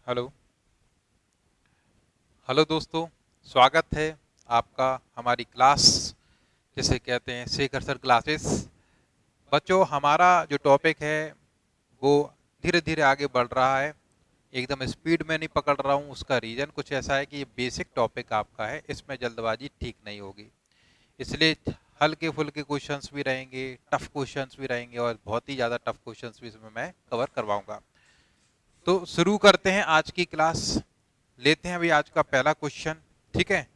Hello hello दोस्तों, स्वागत है आपका हमारी क्लास जिसे कहते हैं शेखर सर क्लासेस। बच्चों, हमारा जो टॉपिक है वो धीरे धीरे आगे बढ़ रहा है। एकदम स्पीड में नहीं पकड़ रहा हूँ। उसका रीज़न कुछ ऐसा है कि ये बेसिक टॉपिक आपका है, इसमें जल्दबाजी ठीक नहीं होगी। इसलिए हल्के फुल्के क्वेश्चंस भी रहेंगे, टफ क्वेश्चंस भी रहेंगे और बहुत ही ज़्यादा टफ क्वेश्चंस भी इसमें मैं कवर करवाऊंगा। तो शुरू करते हैं आज की क्लास। लेते हैं अभी आज का पहला क्वेश्चन। ठीक है,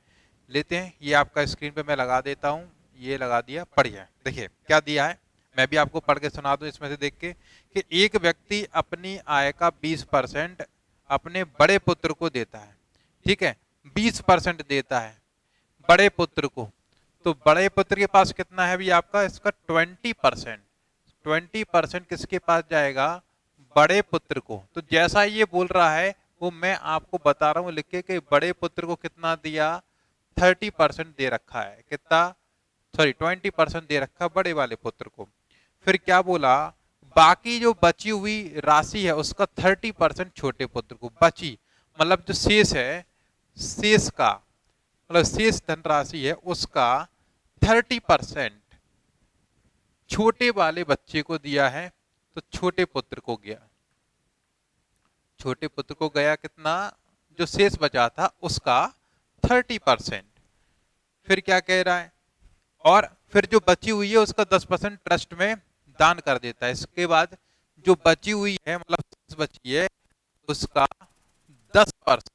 लेते हैं। ये आपका स्क्रीन पे मैं लगा देता हूँ। ये लगा दिया, पढ़िए। देखिए क्या दिया है, मैं भी आपको पढ़ के सुना दूं इसमें से देख के कि एक व्यक्ति अपनी आय का 20% अपने बड़े पुत्र को देता है। ठीक है, 20% देता है बड़े पुत्र को। तो बड़े पुत्र के पास कितना है भी आपका, इसका 20%। 20% किसके पास जाएगा, बड़े पुत्र को। तो जैसा ये बोल रहा है वो मैं आपको बता रहा हूं लिख के कि बड़े पुत्र को कितना दिया, 30% दे रखा है। कितना, सॉरी 20% दे रखा बड़े वाले पुत्र को। फिर क्या बोला, बाकी जो बची हुई राशि है उसका 30% छोटे पुत्र को बची। मतलब जो शेष है, शेष का मतलब शेष धनराशि है उसका 30% छोटे वाले बच्चे को दिया है। तो छोटे पुत्र को गया, छोटे पुत्र को गया कितना, जो शेष बचा था उसका 30%। फिर क्या कह रहा है, और फिर जो बची हुई है उसका 10% ट्रस्ट में दान कर देता है। इसके बाद जो बची हुई है मतलब शेष बची है उसका 10%,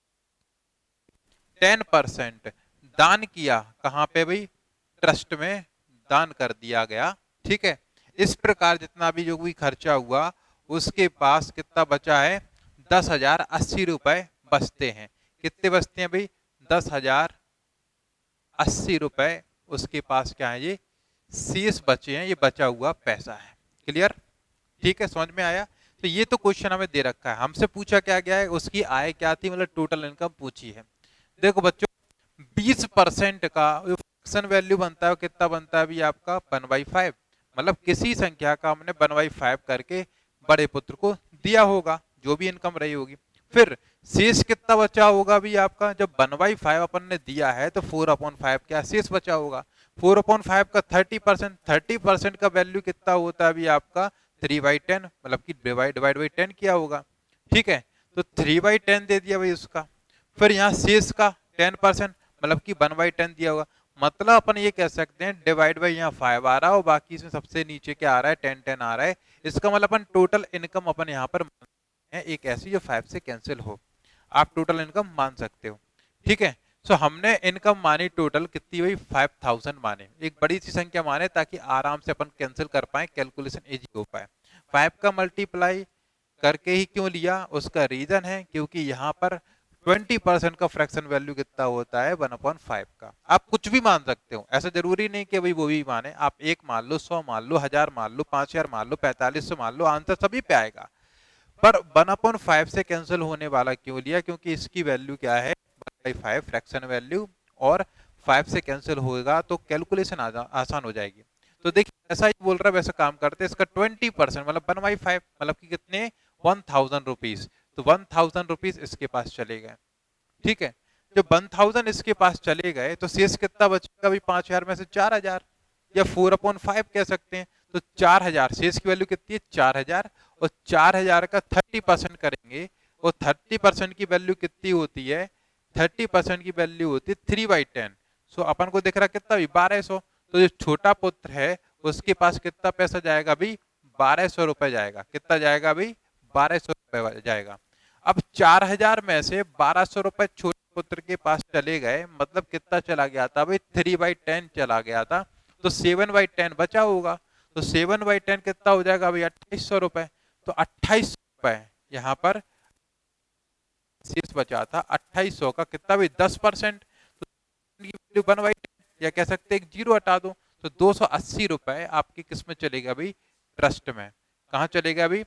10% दान किया। कहां पे भाई, ट्रस्ट में दान कर दिया गया। ठीक है, इस प्रकार जितना भी जो भी खर्चा हुआ उसके पास कितना बचा है, 10,080 रुपए बचते हैं। कितने बचते हैं भाई, 10,080 रुपए उसके पास क्या है, ये शेष बचे हैं, ये बचा हुआ पैसा है। क्लियर, ठीक है, समझ में आया। तो ये तो क्वेश्चन हमें दे रखा है, हमसे पूछा क्या गया है, उसकी आय क्या थी, मतलब टोटल इनकम पूछी है। देखो बच्चों, 20% का जो फ्रैक्शन वैल्यू बनता है वो कितना बनता है अभी आपका 1/5। मतलब किसी संख्या का हमने 1/5 करके बड़े पुत्र को दिया होगा, जो भी इनकम रही होगी। फिर शेष कितना बचा होगा अभी आपका, जब 1/5 अपन ने दिया है तो 4/5 क्या शेष बचा होगा। 4/5 का 30%, 30% का वैल्यू कितना होता है अभी आपका 3/10, मतलब कि डिवाइड बाई 10 किया होगा। ठीक है, तो 3/10 दे दिया भाई उसका। फिर यहाँ शेष का 10%, मतलब कि 1/10 दिया होगा। मतलब अपन ये कह सकते हैं डिवाइड बाई यहाँ 5 आ रहा है और बाकी इसमें सबसे नीचे क्या आ रहा है, 10 आ रहा है। इसका मतलब अपन टोटल इनकम अपन यहाँ पर है एक ऐसी जो 5 से कैंसिल हो, आप टोटल इनकम मान सकते हो। ठीक है, सो हमने इनकम मानी टोटल कितनी हुई, 5,000 माने, एक बड़ी सी संख्या माने ताकि आराम से अपन कैंसिल कर पाए, कैलकुलेशन इजी हो पाए। 5 का मल्टीप्लाई करके ही क्यों लिया, उसका रीजन है क्योंकि यहाँ पर 20% का फ्रैक्शन वैल्यू कितना होता है, 1/5 का। आप कुछ भी मान सकते हो, ऐसा जरूरी नहीं कि भाई वो भी माने। आप 1 मान लो, 100 मान लो, 1000 मान लो, 5000 मान लो, 4500 मान लो, आंसर सभी पे आएगा। पर 1/5 से कैंसिल होने वाला क्यों लिया, क्योंकि इसकी वैल्यू क्या है, 1/5 फ्रैक्शन वैल्यू, और 5 से कैंसिल होगा तो कैलकुलेशन आसान हो जाएगी। तो देखिए ऐसा ही बोल रहा है वैसा काम करते हैं। इसका 20% मतलब 1/5 मतलब कि कितने, 1,000 रुपीज। तो 1,000 रुपीज इसके पास चले गए। ठीक है, जब 1,000 इसके पास चले गए तो शेष कितना बचेगा अभी, 5,000 में से 4,000, या 4/5 कह सकते हैं। तो 4,000 शेष की वैल्यू कितनी है, 4,000, और 4,000 का 30% करेंगे, और 30% की वैल्यू कितनी होती है, 30% की वैल्यू होती है 3/10। सो अपन को दिख रहा कितना भी 1,200। तो जो छोटा पुत्र है उसके पास कितना पैसा जाएगा अभी, 1,200 रुपए जाएगा। कितना जाएगा अभी, 1,200 रुपए जाएगा। अब 4,000 में से 1,200 रुपए छोटे पुत्र के पास चले गए, मतलब कितना चला गया था भाई, 3/10 चला गया था। तो 7/10 बचा होगा। तो 7/10 कितना हो जाएगा अभी, 2,800 रुपए। तो 2,800 रुपए यहाँ पर शेष बचा था। 2,800 का कितना भी 10%, तो 1/10, या कह सकते हैं 0 हटा दो। तो 280 रुपए आपकी किस में चलेगा भाई, ट्रस्ट में। कहाँ चलेगा अभी,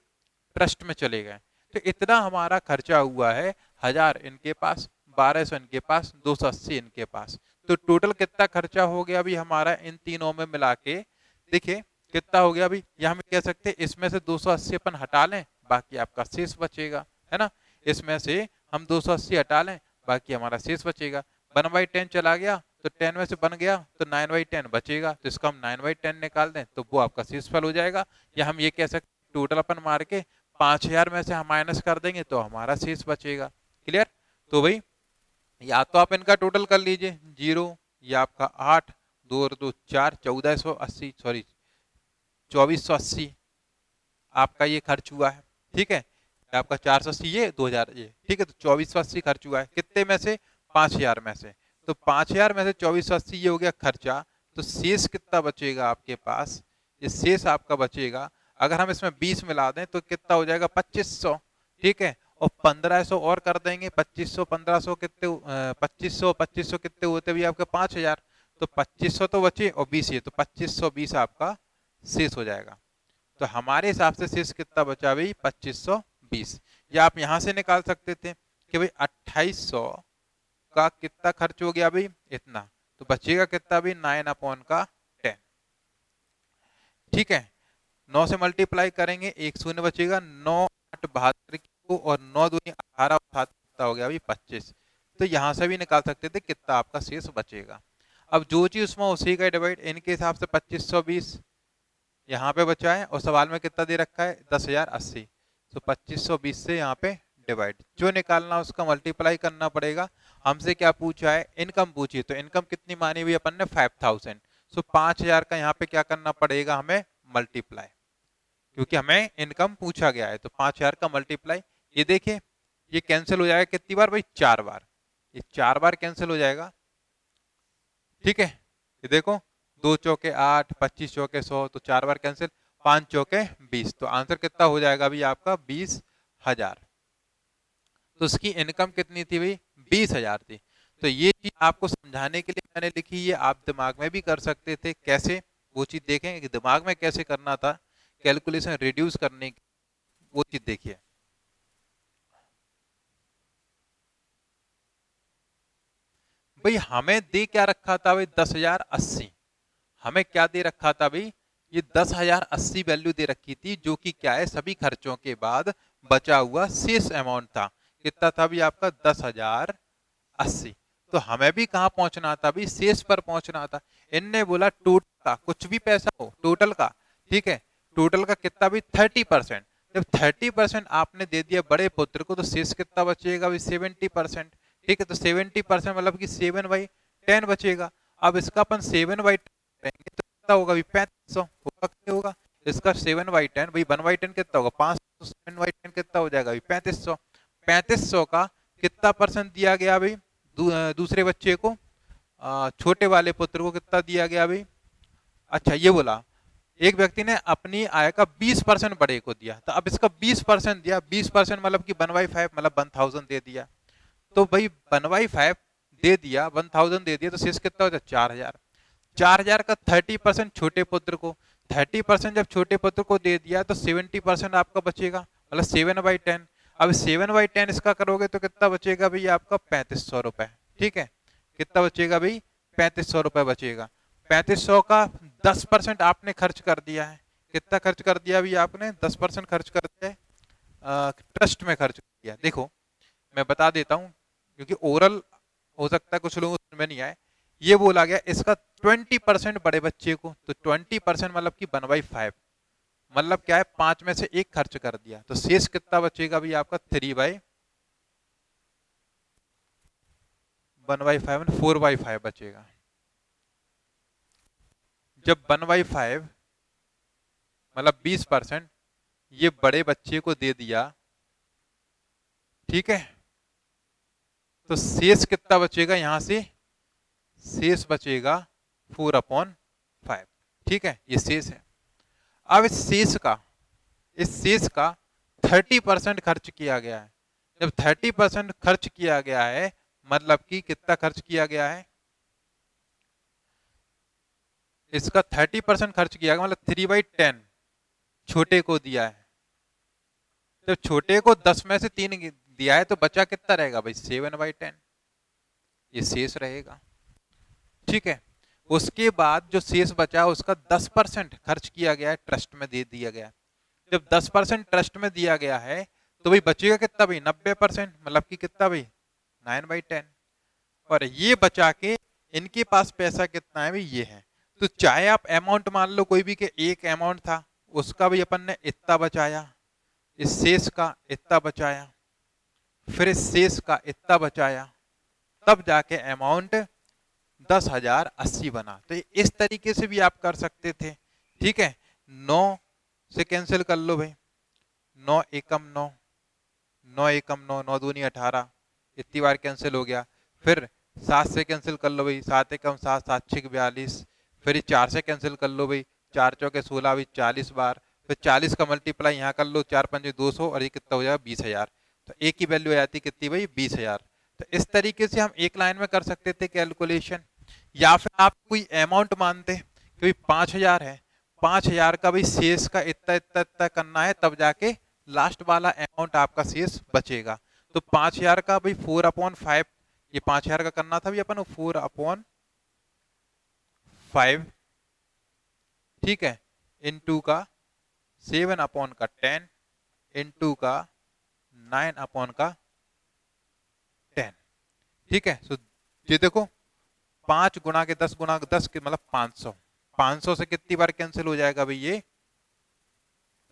ट्रस्ट में चले गए। तो इतना हमारा खर्चा हुआ है, 1,000 इनके पास, 1,200 इनके पास, 280 इनके पास। तो टोटल कितना खर्चा हो गया अभी हमारा इन तीनों में मिला के, देखिए कितना हो गया अभी। यहाँ हम कह सकते हैं इसमें से 280 अपन हटा लें, बाकी आपका शेष बचेगा, है ना। इसमें से हम 280 हटा लें, बाकी हमारा शेष बचेगा। 1/10 चला गया तो 10 में से बन गया तो 9/10 बचेगा, तो इसका हम 9/10 निकाल दें तो वो आपका शेषफल हो जाएगा। या हम ये कह सकते हैं टोटल अपन मार के 5000 में से हम माइनस कर देंगे तो हमारा शेष बचेगा। क्लियर? तो भाई या तो आप इनका टोटल कर लीजिए 0, या आपका 8, 2 और 2 4, 1480 सॉरी 2480 आपका ये खर्च हुआ है। ठीक है, आपका 480 ये 2000 ये, ठीक है, तो 2480 खर्च हुआ है। कितने में से? 5000 में से। तो 5000 में से 2480 ये हो गया खर्चा। तो शेष कितना बचेगा आपके पास? ये शेष आपका बचेगा, अगर हम इसमें 20 मिला दें तो कितना हो जाएगा? 2500। ठीक है, और 1500 और कर देंगे, 2500 1500 कितने 2500 कितने होते भी आपके 5000। तो 2500 तो बचे और 20 ये, तो 2520 आपका शेष हो जाएगा। तो हमारे हिसाब से शेष कितना बचा भाई? 2520। या आप यहां से निकाल सकते थे कि भाई 2800 का कितना खर्च हो गया भाई? इतना। तो बचेगा कितना भाई? 9/10। ठीक है, 9 से मल्टीप्लाई करेंगे, एक शून्य बचेगा, 9 8 72 को, और 9 दूनी 18 7 कितना हो गया भाई? 25। तो यहां से भी निकाल सकते थे कितना आपका शेष बचेगा। अब जो चीज उसमें उसी का डिवाइड, इनके हिसाब से 2520 यहाँ पे बचा है, और सवाल में कितना दे रखा है? 10,080। तो 2520 से यहाँ पे डिवाइड, जो निकालना उसका मल्टीप्लाई करना पड़ेगा। हमसे क्या पूछा है? इनकम पूछी, तो इनकम कितनी मानी हुई अपन ने? 5000। सो 5000 का यहाँ पे क्या करना पड़ेगा हमें? मल्टीप्लाई, क्योंकि हमें इनकम पूछा गया है। तो 5000 का मल्टीप्लाई, ये देखिए ये कैंसिल हो जाएगा कितनी बार भाई? 4 बार। ये 4 बार कैंसिल हो जाएगा। ठीक है, ये देखो 2 चौके 8, 25 चौके 100, तो 4 बार कैंसिल, 5 चौके 20। तो आंसर कितना हो जाएगा भाई आपका? 20,000। तो उसकी इनकम कितनी थी भाई? 20,000 थी। तो ये चीज आपको समझाने के लिए मैंने लिखी, ये आप दिमाग में भी कर सकते थे। कैसे? वो चीज देखें कि दिमाग में कैसे करना था कैलकुलेशन रिड्यूस करने की, वो चीज देखिए। भाई हमें दे क्या रखा था भाई? 10,080। हमें क्या दे रखा था भाई? ये 10,080 वैल्यू दे रखी थी, जो कि क्या है? सभी खर्चों के बाद बचा हुआ शेष अमाउंट था। कितना था भी आपका? 10,080। तो हमें भी कहां पहुंचना था भी? शेष पर पहुंचना था। इनने बोला टोटल का, कुछ भी पैसा हो टोटल का। ठीक है, टोटल का कितना भी? 30%। जब 30% आपने दे दिया बड़े पुत्र को, तो शेष कितना बचेगा भी? 70%। ठीक है, तो 70% मतलब कि 7/10 बचेगा। अब इसका अपन 7/10 करेंगे तो कितना होगा? 3500 होगा। क्या होगा इसका? 7/10 भाई 1/10 कितना होगा? 500। 7/10 कितना हो जाएगा? 3500। 3500 का कितना परसेंट दिया गया भाई? दूसरे बच्चे को, छोटे वाले पुत्र को कितना दिया गया भाई? अच्छा, ये बोला एक व्यक्ति ने अपनी आय का 20% बड़े को दिया, तो अब इसका 20% दिया। 20% मतलब कि 1/5 मतलब 1000 दे दिया। तो भाई 1/5 दे दिया, 1000 दे दिया, तो शेष कितना हो जाए? 4000। 4000 का 30% छोटे पुत्र को, 30% जब छोटे पुत्र को दे दिया तो 70% आपका बचेगा, मतलब 7/10। अब 7/10 इसका करोगे तो कितना बचेगा भाई आपका? 3500 रुपए। ठीक है, कितना बचेगा भाई? 3500 रुपए बचेगा। 3500 का 10% आपने खर्च कर दिया है। कितना खर्च कर दिया भाई आपने? 10% खर्च कर दिया है, ट्रस्ट में खर्च कर दिया। देखो मैं बता देता हूं, क्योंकि ओरल हो सकता है कुछ लोगों को समझ नहीं आए। ये बोला गया इसका 20% बड़े बच्चे को, तो 20% मतलब कि 1/5, मतलब क्या है? 5 में से 1 खर्च कर दिया। तो शेष कितना बचेगा भाई आपका? 1/5 4/5 बचेगा। जब 1/5 मतलब 20% ये बड़े बच्चे को दे दिया, ठीक है, तो शेष कितना बचेगा? यहां से शेष बचेगा 4/5। ठीक है, ये शेष है। अब इस शेष का 30% खर्च किया गया है। जब 30% खर्च किया गया है, मतलब कि कितना खर्च किया गया है? इसका 30% खर्च किया गया, मतलब 3/10 छोटे को दिया है। जब छोटे को 10 में से 3 दिया है तो बचा कितना रहेगा भाई? 7/10, ये शेष रहेगा। ठीक है, उसके बाद जो शेष बचा उसका 10% खर्च किया गया है, ट्रस्ट में दे दिया गया। जब 10% ट्रस्ट में दिया गया है तो भाई बचेगा कितना भाई 90%, मतलब कि कितना भाई 9/10। और ये बचा के इनके पास पैसा कितना है भाई ये है। तो चाहे आप अमाउंट मान लो कोई भी, के एक अमाउंट था उसका भी अपन ने इतना बचाया, इस शेष का इतना बचाया, फिर इस शेष का इतना बचाया, तब जाके अमाउंट 10,080 बना। तो इस तरीके से भी आप कर सकते थे। ठीक है, 9 से कैंसिल कर लो भाई, 9 एकम 9, 9 एकम 9, 9 दूनी 18, इतनी बार कैंसिल हो गया। फिर 7 से कैंसिल कर लो भाई, 7 एकम 7, 7 6 42। फिर 4 से कैंसिल कर लो भाई, 4 चौके 16 भाई 40 बार। फिर 40 का मल्टीप्लाई यहाँ कर लो, 4 पंजे 200, और ये कितना हो जाएगा 20,000। तो एक ही वैल्यू आ जाती कितनी भाई 20,000। तो इस तरीके से हम एक लाइन में कर सकते थे कैलकुलेशन। या फिर आप कोई अमाउंट मानते कि भाई 5,000 है, 5,000 का भाई शेष का इतना इतना इतना करना है, तब जाके लास्ट वाला अमाउंट आपका शेष बचेगा। तो 5,000 का भाई 4/5, ये 5,000 का करना था भी अपन 4/5, ठीक है, इनटू का 7/10, इनटू का 9/10। ठीक है, सो ये देखो 5 गुणा के 10 गुणा के 10 के मतलब 500, 500 से कितनी बार कैंसिल हो जाएगा भाई ये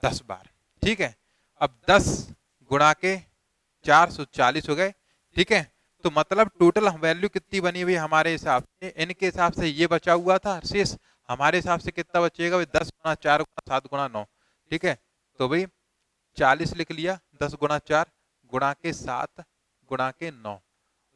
10 बार। ठीक है, अब 10 गुणा के 440 हो गए। ठीक है, तो मतलब टोटल वैल्यू कितनी बनी हुई हमारे हिसाब से, इनके हिसाब से ये बचा हुआ था शेष, हमारे हिसाब से कितना बचेगा भाई 10 गुणा 4 गुणा 7 गुणा 9। ठीक है, तो भाई 40 लिख लिया, 10 गुणा 4 गुणा के 7 गुणा के 9,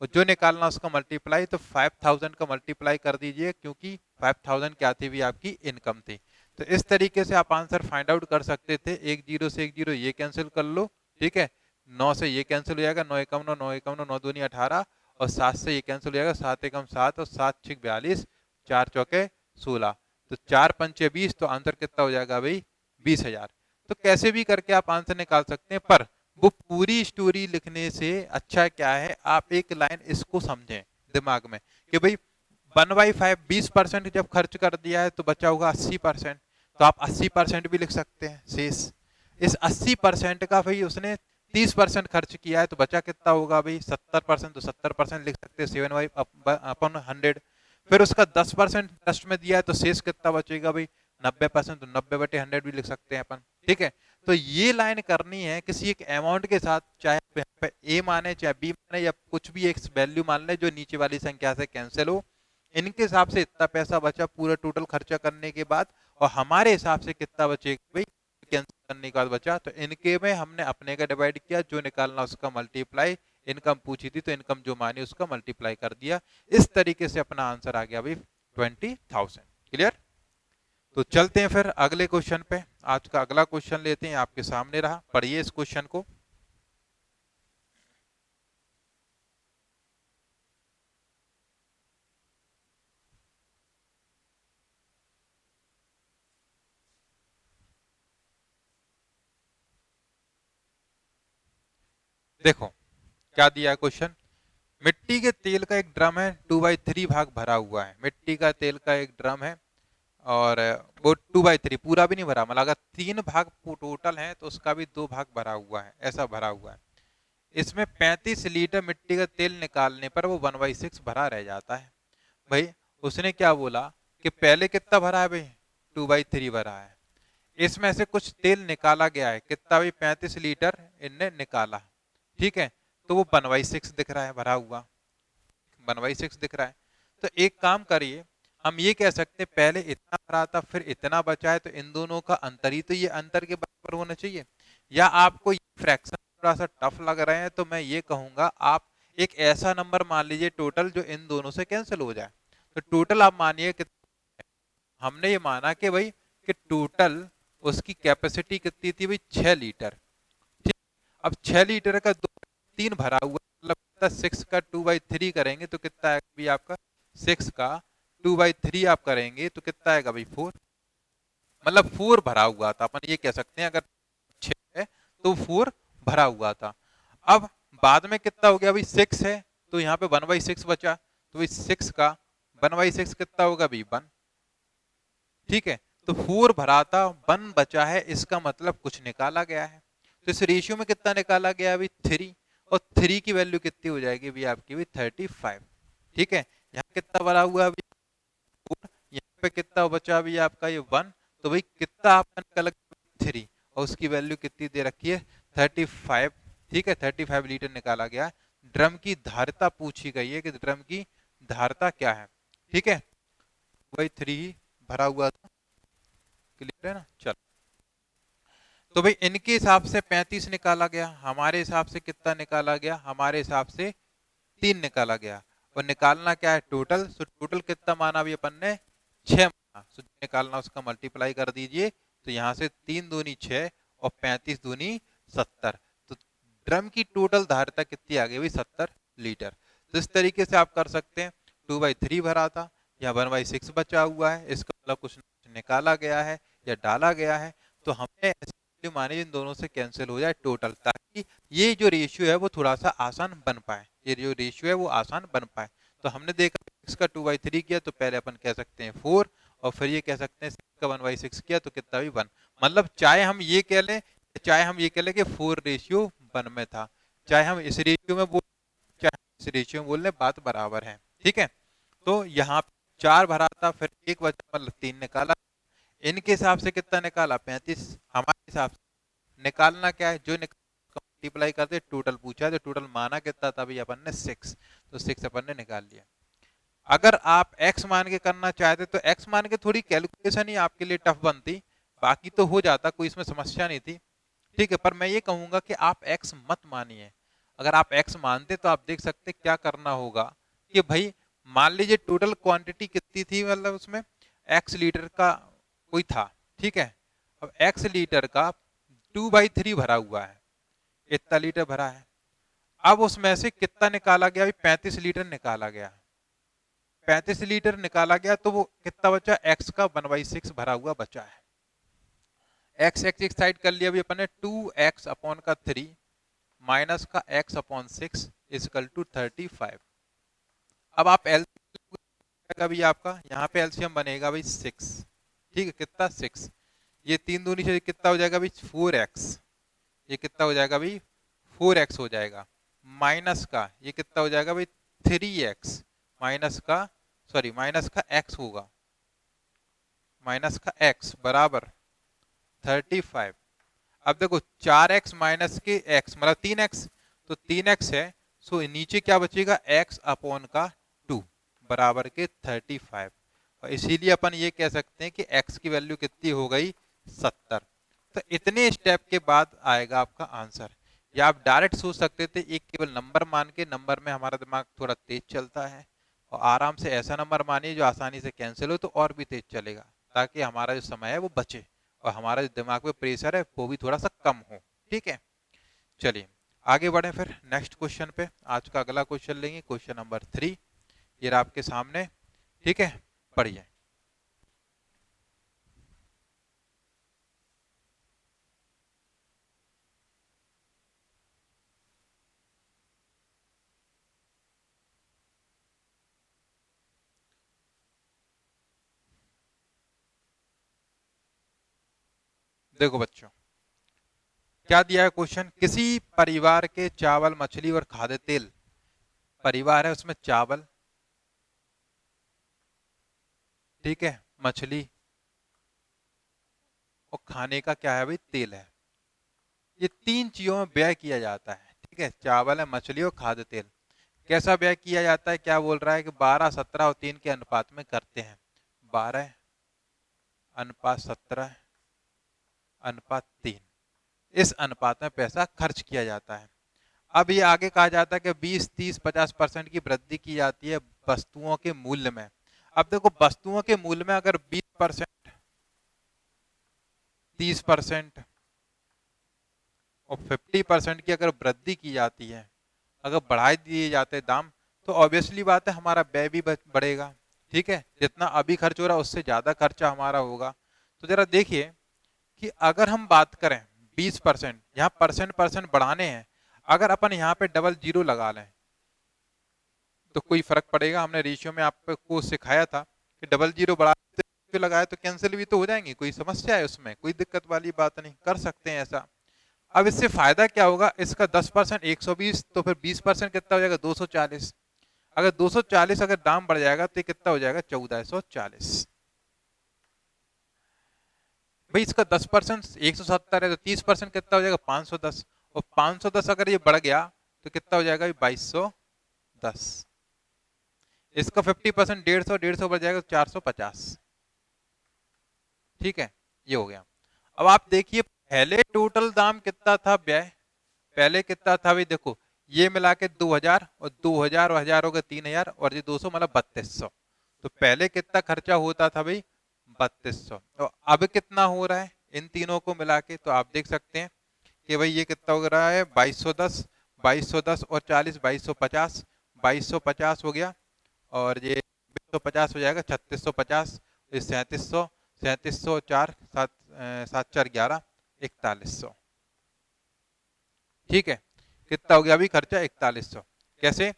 और जो निकालना उसका मल्टीप्लाई, तो 5,000 का मल्टीप्लाई कर दीजिए, क्योंकि 5,000 क्या थी भी आपकी इनकम थी। तो इस तरीके से आप आंसर फाइंड आउट कर सकते थे। एक जीरो से एक जीरो ये कैंसिल कर लो, ठीक है, 9 से ये कैंसिल हो जाएगा, 9 एकम 9, 9 एकम 9, 9 दूनी 18, और 7 से ये कैंसिल हो जाएगा, 7 एकम 7, और 7 6 42, 4 चौके 16, तो 4 पंचे 20, तो आंसर कितना हो जाएगा भाई 20,000। तो कैसे भी करके आप आंसर निकाल सकते हैं, पर वो पूरी स्टोरी लिखने से अच्छा क्या है आप एक लाइन इसको समझें दिमाग में कि भाई 1/5 20% जब खर्च कर दिया है तो बचा होगा 80%, तो आप 80% भी लिख सकते हैं शेष। इस 80% का भाई उसने 30% खर्च किया है, तो बचा कितना होगा भाई 70%, तो 70% लिख सकते हैं 7/100। फिर उसका 10% ट्रस्ट में दिया है, तो शेष कितना बचेगा भाई 90%, तो 90/100 भी लिख सकते हैं अपन। ठीक है, तो ये लाइन करनी है किसी एक अमाउंट के साथ, चाहे ए माने चाहे बी माने, या कुछ भी एक वैल्यू मान ले जो नीचे वाली संख्या से कैंसिल हो। इनके हिसाब से इतना पैसा बचा पूरा टोटल खर्चा करने के बाद, और हमारे हिसाब से कितना बचेगा भाई कैंसिल करने के बाद बचा, तो इनके में हमने अपने का डिवाइड किया, जो निकालना उसका मल्टीप्लाई, इनकम पूछी थी तो इनकम जो मानी उसका मल्टीप्लाई कर दिया। इस तरीके से अपना आंसर आ गया भाई 20,000। क्लियर? तो चलते हैं फिर अगले क्वेश्चन पे। आज का अगला क्वेश्चन लेते हैं, आपके सामने रहा, पढ़िए इस क्वेश्चन को। देखो क्या दिया है क्वेश्चन, मिट्टी के तेल का एक ड्रम है, 2/3 भाग भरा हुआ है। मिट्टी का तेल का एक ड्रम है और वो 2/3 पूरा भी नहीं भरा, मतलब अगर 3 भाग टोटल है तो उसका भी 2 भाग भरा हुआ है, ऐसा भरा हुआ है। इसमें 35 लीटर मिट्टी का तेल निकालने पर वो 1/6 भरा रह जाता है। भाई उसने क्या बोला कि पहले कितना भरा है भाई 2/3 भरा है, इसमें से कुछ तेल निकाला गया है, कितना भाई 35 लीटर इनने निकाला। ठीक है, तो वो 1/6 दिख रहा है भरा हुआ, 1/6 दिख रहा है। तो एक काम करिए, हम ये कह सकते हैं पहले इतना भरा था फिर इतना बचा है, तो इन दोनों का अंतर ही तो ये अंतर के बराबर होना चाहिए। या आपको ये फ्रैक्शन थोड़ा सा टफ लग रहे हैं, तो मैं ये कहूंगा आप एक ऐसा नंबर मान लीजिए टोटल जो इन दोनों से कैंसिल हो जाए। तो टोटल आप मानिए कि हमने ये माना कि भाई कि टोटल उसकी कैपेसिटी कितनी थी भाई 6 लीटर। ठीक, अब 6 लीटर का 3 भरा हुआ, मतलब 6 का 2/3 करेंगे तो कितना आएगा भाई आपका, 6 का 2/3 आप करेंगे तो कितना आएगा भाई 4, मतलब 4 भरा हुआ था। अपन ये कह सकते हैं अगर 6 है तो 4 भरा हुआ था। अब बाद में कितना हो गया भाई 6 है, तो यहाँ पे 1/6 बचा, तो भाई 6 का 1/6 कितना होगा भाई 1। ठीक है, तो 4 भरा था 1 बचा है, इसका मतलब कुछ निकाला गया है। तो इस रेशियो में कितना निकाला गया अभी 3, और 3 की वैल्यू कितनी हो जाएगी अभी आपकी भी 35। ठीक है, यहाँ कितना भरा हुआ अभी 4, यहाँ पे कितना बचा अभी आपका ये 1, तो भाई कितना आपका निकल 3, और उसकी वैल्यू कितनी दे रखी है 35। ठीक है, 35 लीटर निकाला गया। ड्रम की धारिता पूछी गई है कि ड्रम की धारिता क्या है। ठीक है, वही 3 ही भरा हुआ था, क्लियर है ना। चलो, तो भाई इनके हिसाब से 35 निकाला गया, हमारे हिसाब से कितना निकाला गया, हमारे हिसाब से 3 निकाला गया। और निकालना क्या है टोटल, सो टोटल कितना माना अभी अपन ने 6 माना, सो निकालना उसका मल्टीप्लाई कर दीजिए। तो यहाँ से 3 दूनी 6 और 35 दूनी 70, तो ड्रम की टोटल धारिता कितनी आ गई भाई 70 लीटर। तो इस तरीके से आप कर सकते हैं। 2/3 भरा था, यहाँ 1/6 बचा हुआ है, इसका मतलब कुछ निकाला गया है या डाला गया है। तो हमने ऐसे माने जिन दोनों से कैंसिल हो जाए टोटल, ताकि ये जो रेशियो है वो थोड़ा सा आसान बन पाए, ये जो रेशियो है वो आसान बन पाए। तो हमने देखा इसका 2/3 किया तो पहले अपन कह सकते हैं 4, और फिर ये कह सकते हैं 6 का 1/6 किया तो कितना भी 1। मतलब चाहे हम ये कह लें, चाहे हम ये कह लें कि 4:1 में था, चाहे हम इस रेशियो में बोल, चाहे हम इस रेशियो में बोल लें, बात बराबर है। ठीक है, तो यहाँ 4 भरा था, फिर 1 बचा, मतलब 3 निकाला। इनके हिसाब से कितना निकाला 35, हमारे हिसाब से निकालना क्या है, जो मल्टीप्लाई करते टोटल पूछा, तो टोटल माना कितना था अभी अपन ने 6, तो 6 अपन ने निकाल लिया। अगर आप x मान के करना चाहते तो x मान के थोड़ी कैलकुलेशन ही आपके लिए टफ बनती, बाकी तो हो जाता, कोई इसमें समस्या नहीं थी। ठीक है, पर मैं ये कहूंगा कि आप x मत मानिए। अगर आप x मानते तो आप देख सकते क्या करना होगा कि भाई मान लीजिए टोटल क्वांटिटी कितनी थी, मतलब उसमें x लीटर का कोई था। ठीक है, अब x लीटर का 2/3 भरा हुआ है, इतना लीटर भरा है। अब उसमें से कितना निकाला गया, 35 लीटर निकाला गया, 35 लीटर निकाला गया, तो वो कितना बचा x का 1/6 भरा हुआ बचा है। x एक साइड कर लिया अभी अपन ने, 2x अपॉन का 3 माइनस का x अपॉन 6 इक्वल टू 35। अब आप एलसीएम भी आपका यहाँ पे एलसीएम बनेगा भाई 6। ठीक है, कितना 6, ये 3 दूनी से कितना हो जाएगा भाई 4x, ये कितना हो जाएगा भाई 4x हो जाएगा, माइनस का ये कितना हो जाएगा भाई 3x, माइनस का सॉरी माइनस का x होगा, माइनस का x बराबर 35। अब देखो 4x माइनस के x मतलब 3x, तो 3x है, सो नीचे क्या बचेगा x अपॉन का 2 बराबर के 35। और इसीलिए अपन ये कह सकते हैं कि x की वैल्यू कितनी हो गई 70। तो इतने स्टेप के बाद आएगा आपका आंसर। या आप डायरेक्ट सोच सकते थे एक केवल नंबर मान के, नंबर में हमारा दिमाग थोड़ा तेज चलता है, और आराम से ऐसा नंबर मानिए जो आसानी से कैंसिल हो, तो और भी तेज चलेगा, ताकि हमारा जो समय है वो बचे और हमारा जो दिमाग पे प्रेशर है वो भी थोड़ा सा कम हो। ठीक है, चलिए आगे बढ़े फिर नेक्स्ट क्वेश्चन पे। आज का अगला क्वेश्चन लेंगे, क्वेश्चन नंबर 3, ये आपके सामने। ठीक है, पढ़िए। देखो बच्चों, क्या दिया है क्वेश्चन, किसी परिवार के चावल, मछली और खाद्य तेल, परिवार है उसमें चावल, ठीक है, मछली और खाने का क्या है भाई तेल है, ये 3 चीजों में व्यय किया जाता है। ठीक है, चावल है, मछली और खाद्य तेल। कैसा व्यय किया जाता है, क्या बोल रहा है कि 12, 17 और 3 के अनुपात में करते हैं, 12:17:3, इस अनुपात में पैसा खर्च किया जाता है। अब ये आगे कहा जाता है कि 20, 30, 50% की वृद्धि की जाती है वस्तुओं के मूल्य में। अब देखो वस्तुओं के मूल्य में अगर 20%, 30% और 50% की अगर वृद्धि की जाती है, अगर बढ़ा दिए जाते दाम, तो ऑब्वियसली बात है हमारा व्यय भी बढ़ेगा। ठीक है, जितना अभी खर्च हो रहा है उससे ज्यादा खर्चा हमारा होगा। तो जरा देखिए कि अगर हम बात करें 20%, यहाँ परसेंट परसेंट बढ़ाने हैं, अगर अपन यहाँ पे डबल जीरो लगा लें तो कोई फर्क पड़ेगा? हमने रेशियो में आपको सिखाया था कि डबल जीरो बढ़ा लगाए तो कैंसिल भी तो हो जाएंगे, कोई समस्या है उसमें? कोई दिक्कत वाली बात नहीं, कर सकते हैं ऐसा। अब इससे फायदा क्या होगा, इसका 10% 120, तो फिर 20% कितना हो जाएगा 240। अगर 240 अगर दाम बढ़ जाएगा तो ये कितना हो जाएगा 1440। भाई इसका 10% 170 है, तो 30% कितना हो जाएगा 510, और 510 अगर ये बढ़ गया तो कितना हो जाएगा 2210। इसका 50% 150, 150 बढ़ जाएगा तो 450। ठीक है, ये हो गया। अब आप देखिए पहले टोटल दाम कितना था व्यय, पहले कितना था भाई, देखो ये मिला के 2000 और 2000 और 1000 हो गए 3000 और ये 200 मतलब 3200। तो पहले कितना खर्चा होता था भाई 3200, तो अब कितना हो रहा है इन तीनों को मिला के, तो आप देख सकते हैं कि भाई ये कितना हो रहा है 2210, 2210 और 40 2250, 2250 हो गया, और ये 250 हो जाएगा 3650, 3700, 3700 4 7 7 4 11 4100। ठीक है, कितना हो गया अभी खर्चा 4100। कैसे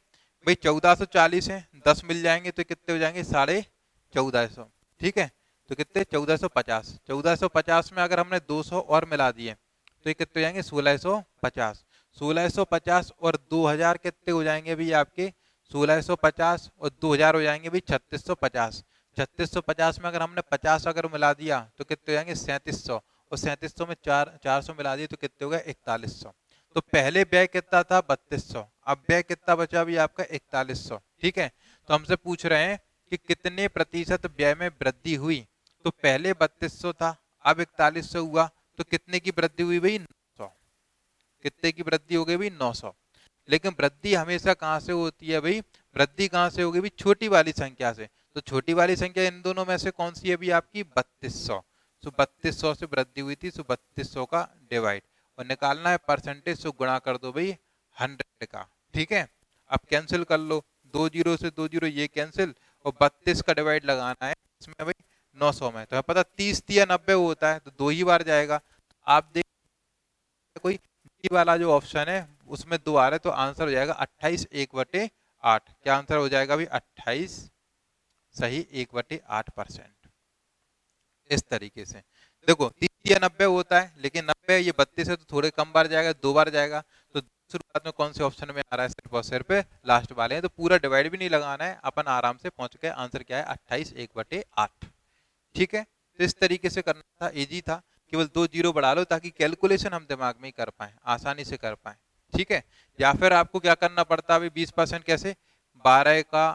भाई 1440 है, 10 मिल जाएंगे तो कितने हो जाएंगे 1450। ठीक है, तो कितने 1450, 1450 में अगर हमने 200 और मिला दिए तो ये कितने हो जाएंगे 1650। 1650 और 2000 कितने हो जाएंगे भाई आपके 1650 और 2000 हो जाएंगे भाई 3650। 3650 में अगर हमने 50 अगर मिला दिया तो कितने हो जाएंगे 3700, और 3700 में 400 मिला दिए तो कितने हो गए 4100। तो पहले व्यय कितना था 3200, अब व्यय कितना बचा भी आपका 4100। ठीक है, तो हमसे पूछ रहे हैं कि कितने प्रतिशत व्यय में वृद्धि हुई, तो पहले 3200 था अब 4100 हुआ, तो कितने की वृद्धि हुई भाई 900। कितने की वृद्धि हो गई भाई 900। लेकिन वृद्धि हमेशा कहां से होती है भाई, वृद्धि कहां से होगी भाई छोटी वाली संख्या से, तो छोटी वाली संख्या इन दोनों में से कौन सी है भी आपकी 3200। सो 3200 से वृद्धि हुई थी, सो 3200 का डिवाइड, और निकालना है परसेंटेज, सो गुणा कर दो भाई 100 का। ठीक है, अब कैंसिल कर लो, 2 जीरो से 2 जीरो ये कैंसिल, और 32 का डिवाइड लगाना है इसमें भाई 900 में, तो हमें पता 30 या 90 होता है, तो 2 ही बार जाएगा। आप देख कोई डी वाला जो ऑप्शन है उसमें 2 आ रहे, तो आंसर हो जाएगा 28 1/8। क्या आंसर हो जाएगा भाई 28 सही 1/8%। इस तरीके से देखो 30 या 90 होता है, लेकिन 90 ये 32 है तो थोड़े कम बार जाएगा, 2 बार जाएगा, तो शुरुआत में कौन से ऑप्शन में आ रहा है सिर्फ और सिर्फ लास्ट वाले हैं, तो पूरा डिवाइड भी नहीं लगाना है, अपन आराम से पहुंच गए, आंसर क्या है 28 1/8। ठीक है, तो इस तरीके से करना था, इजी था, केवल 2 जीरो बढ़ा लो ताकि कैलकुलेशन हम दिमाग में ही कर पाए, आसानी से कर पाए। ठीक है, या फिर आपको क्या करना पड़ता है 20% कैसे 12 का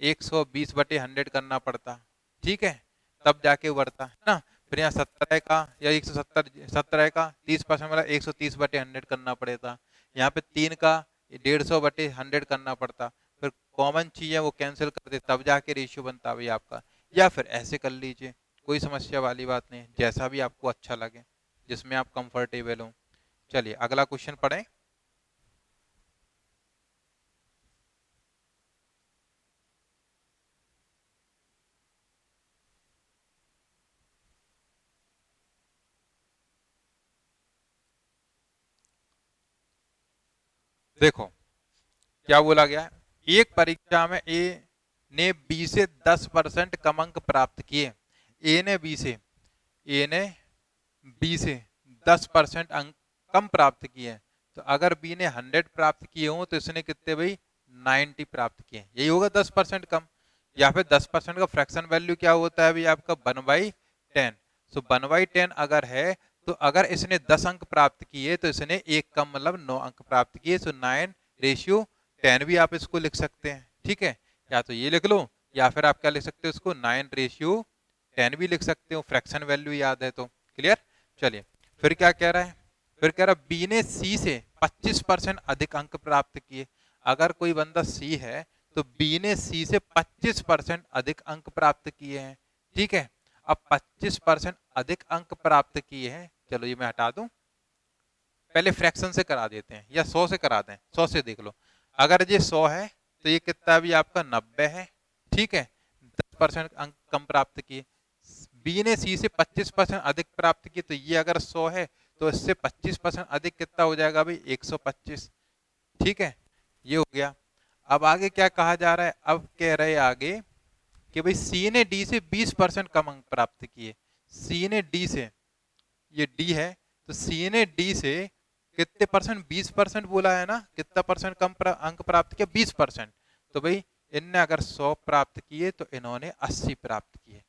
120/100 करना पड़ता। ठीक है, तब जाके बढ़ता है ना। फिर यहाँ 17 का या 170 17 का 30% वाला 130/100 करना पड़ेगा। यहाँ पे 3 का 150/100 करना पड़ता, फिर कॉमन चीज है वो कैंसिल कर दे तब जाके रेशियो बनता भाई आपका। या फिर ऐसे कर लीजिए, कोई समस्या वाली बात नहीं, जैसा भी आपको अच्छा लगे, जिसमें आप कंफर्टेबल हो। चलिए अगला क्वेश्चन पढ़ें। देखो क्या बोला गया है, एक परीक्षा में ए ने बी से 10% कम अंक प्राप्त किए। ए ने बी से ए ने बी से 10% अंक कम प्राप्त किए हैं, तो अगर बी ने 100 प्राप्त किए हों तो इसने कितने भाई 90 प्राप्त किए, यही होगा 10% कम। या फिर 10% का फ्रैक्शन वैल्यू क्या होता है भाई आपका 1/10। सो 1/10 अगर है, तो अगर इसने 10 अंक प्राप्त किए तो इसने एक कम मतलब 9 अंक प्राप्त किए, सो 9/10 भी आप इसको लिख सकते हैं। ठीक है, या तो ये लिख लो, या फिर आप क्या लिख सकते हो इसको 9/10 भी लिख सकते हो, फ्रैक्शन वैल्यू याद है तो। क्लियर, चलिए फिर क्या कह रहा है, फिर कह रहा बी ने सी से 25% अधिक अंक प्राप्त किए। अगर कोई बंदा सी है तो बी ने सी से 25% अधिक अंक प्राप्त किए हैं। ठीक है, अब 25% अधिक अंक प्राप्त किए हैं, चलो ये मैं हटा दूं, पहले फ्रैक्शन से करा देते हैं या 100 से करा दें। 100 से देख लो, अगर ये 100 है तो ये कितना भी आपका 90 है। ठीक है, 10% अंक कम प्राप्त किए। बी ने सी से 25% अधिक प्राप्त किए, तो ये अगर 100 है तो इससे 25% अधिक कितना हो जाएगा भाई 125। ठीक है, ये हो गया। अब आगे क्या कहा जा रहा है, अब कह रहे हैं आगे कि भाई सी ने डी से 20% कम अंक प्राप्त किए। सी ने डी से, ये डी है, तो सी ने डी से कितने परसेंट, 20% बोला है ना, कितना परसेंट कम अंक प्राप्त किया, 20%। तो भाई इनने अगर 100 प्राप्त किए तो इन्होंने 80 प्राप्त किए।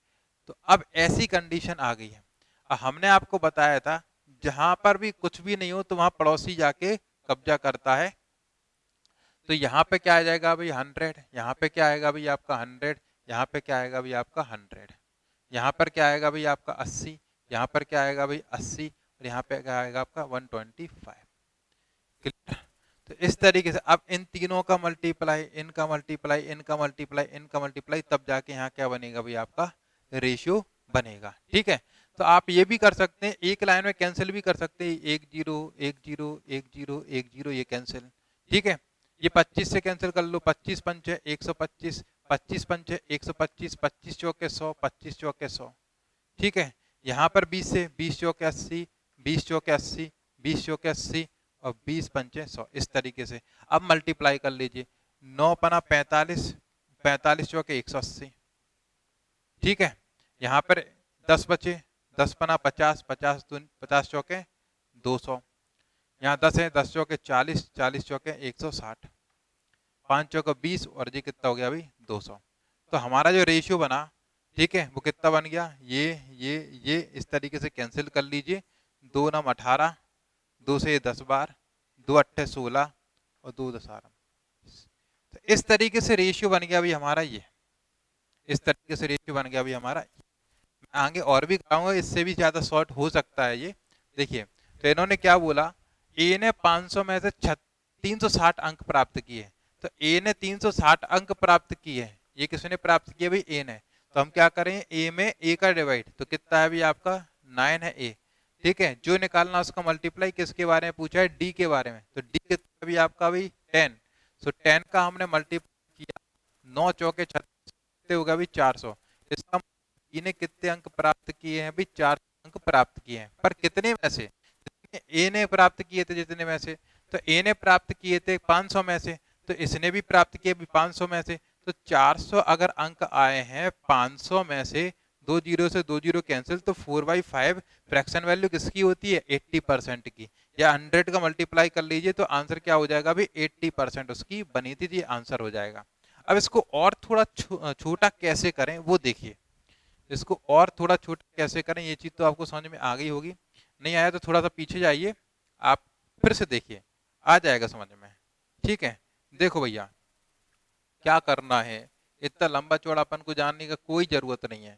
तो अब ऐसी कंडीशन आ गई है। हमने आपको बताया था जहां पर भी कुछ भी नहीं हो तो वहां पड़ोसी जाके कब्जा करता है। तो यहाँ पे क्या आ जाएगा भाई 100, यहाँ पे क्या आएगा भाई आपका 100, यहाँ पे क्या आएगा भाई आपका 100, यहाँ पर क्या आएगा भाई आपका 80, यहाँ पर क्या आएगा भाई 80, और यहाँ पे क्या आएगा आपका 125। क्लियर? तो इस तरीके से अब इन तीनों का मल्टीप्लाई, इनका मल्टीप्लाई, इनका मल्टीप्लाई, इनका मल्टीप्लाई, तब जाके यहाँ क्या बनेगा भाई आपका रेशियो बनेगा। ठीक है, तो आप ये भी कर सकते हैं, एक लाइन में कैंसिल भी कर सकते हैं, 1 0 1 0 1 0 1 0, ये कैंसिल। ठीक है, ये 25 से कैंसिल कर लो, 25 पंचे 125, 25 पंचे 125, 25 चौके 100, 25 चौके 100। ठीक है, यहाँ पर 20 से 20 चौके 80, 20 चौके 80, 20 चौके 80, और 20 पंचे 100, इस तरीके से। अब मल्टीप्लाई कर लीजिए, 9 पना 45, 45 चौके 180। ठीक है, यहाँ पर 10 बचे, 10 पना 50, 50 50 चौके 200, यहाँ 10 है, 10 चौके 40, 40 चौके 160, 5 चौके 20, और जी कितना हो गया अभी 200। तो हमारा जो रेशियो बना, ठीक है, वो कितना बन गया, ये इस तरीके से कैंसिल कर लीजिए, 2 9 18, 2 से 10 बार, 2 8 16, और 2 10 18। तो इस तरीके से रेशियो बन गया अभी हमारा ये, इस तरीके से रेशियो बन गया अभी हमारा। मैं आगे और भी कराऊंगा, इससे भी ज्यादा शॉर्ट हो सकता है ये। देखिए, तो इन्होंने क्या बोला, ए ने 500 में से 360 अंक प्राप्त किए। तो ए ने 360 अंक प्राप्त किए, ये किसने प्राप्त किए भाई, ए ने। तो हम क्या करें, ए में ए का डिवाइड, तो कितना है भाई आपका 9 है ए। ठीक है, जो निकालना उसका मल्टीप्लाई, किसके बारे में पूछा है, डी के बारे में। तो डी कितना भी आपका भाई 10। सो 10 का हमने मल्टीप्लाई किया, 9 चौके 36, कितने होगा भाई 400। इसका ने कितने अंक प्राप्त किए हैं भाई, 4 अंक प्राप्त किए हैं। पर कितने में से, ए ने प्राप्त किए थे जितने में से, तो ए ने प्राप्त किए थे 500 में से, तो इसने भी प्राप्त किए भी 500 में से। तो 400 अगर अंक आए हैं 500 में से, 2 जीरो से 2 जीरो कैंसिल, तो 4/5 फ्रैक्शन वैल्यू किसकी होती है, 80% की। या 100 का मल्टीप्लाई कर लीजिए तो आंसर क्या हो जाएगा भाई, 80% उसकी बनी थी, ये आंसर हो जाएगा। अब इसको और थोड़ा छोटा कैसे करें वो देखिए, इसको और थोड़ा छोटा कैसे करें, ये चीज तो आपको समझ में आ गई होगी। नहीं आया तो थोड़ा सा पीछे जाइए, आप फिर से देखिए, आ जाएगा समझ में। ठीक है, देखो भैया क्या करना है, इतना लंबा चौड़ापन को जानने का कोई जरूरत नहीं है।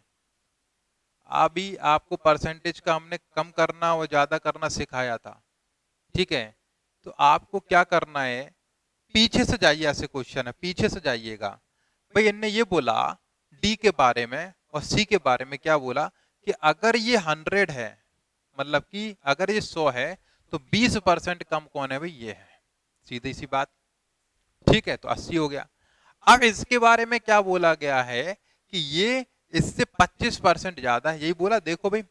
अभी आपको परसेंटेज का हमने कम करना और ज्यादा करना सिखाया था। ठीक है, तो आपको क्या करना है, पीछे से जाइए, ऐसे क्वेश्चन है, पीछे से जाइएगा। भाई इनने ये बोला डी के बारे में और सी के बारे में, क्या बोला कि अगर ये 100 है, मतलब कि अगर ये 100 है, तो 20% कम कौन है भाई, ये है, सीधी सी बात। ठीक है, तो 80 हो गया। अब इसके बारे में क्या बोला गया है कि ये इससे 25% ज्यादा है, यही बोला। देखो भाई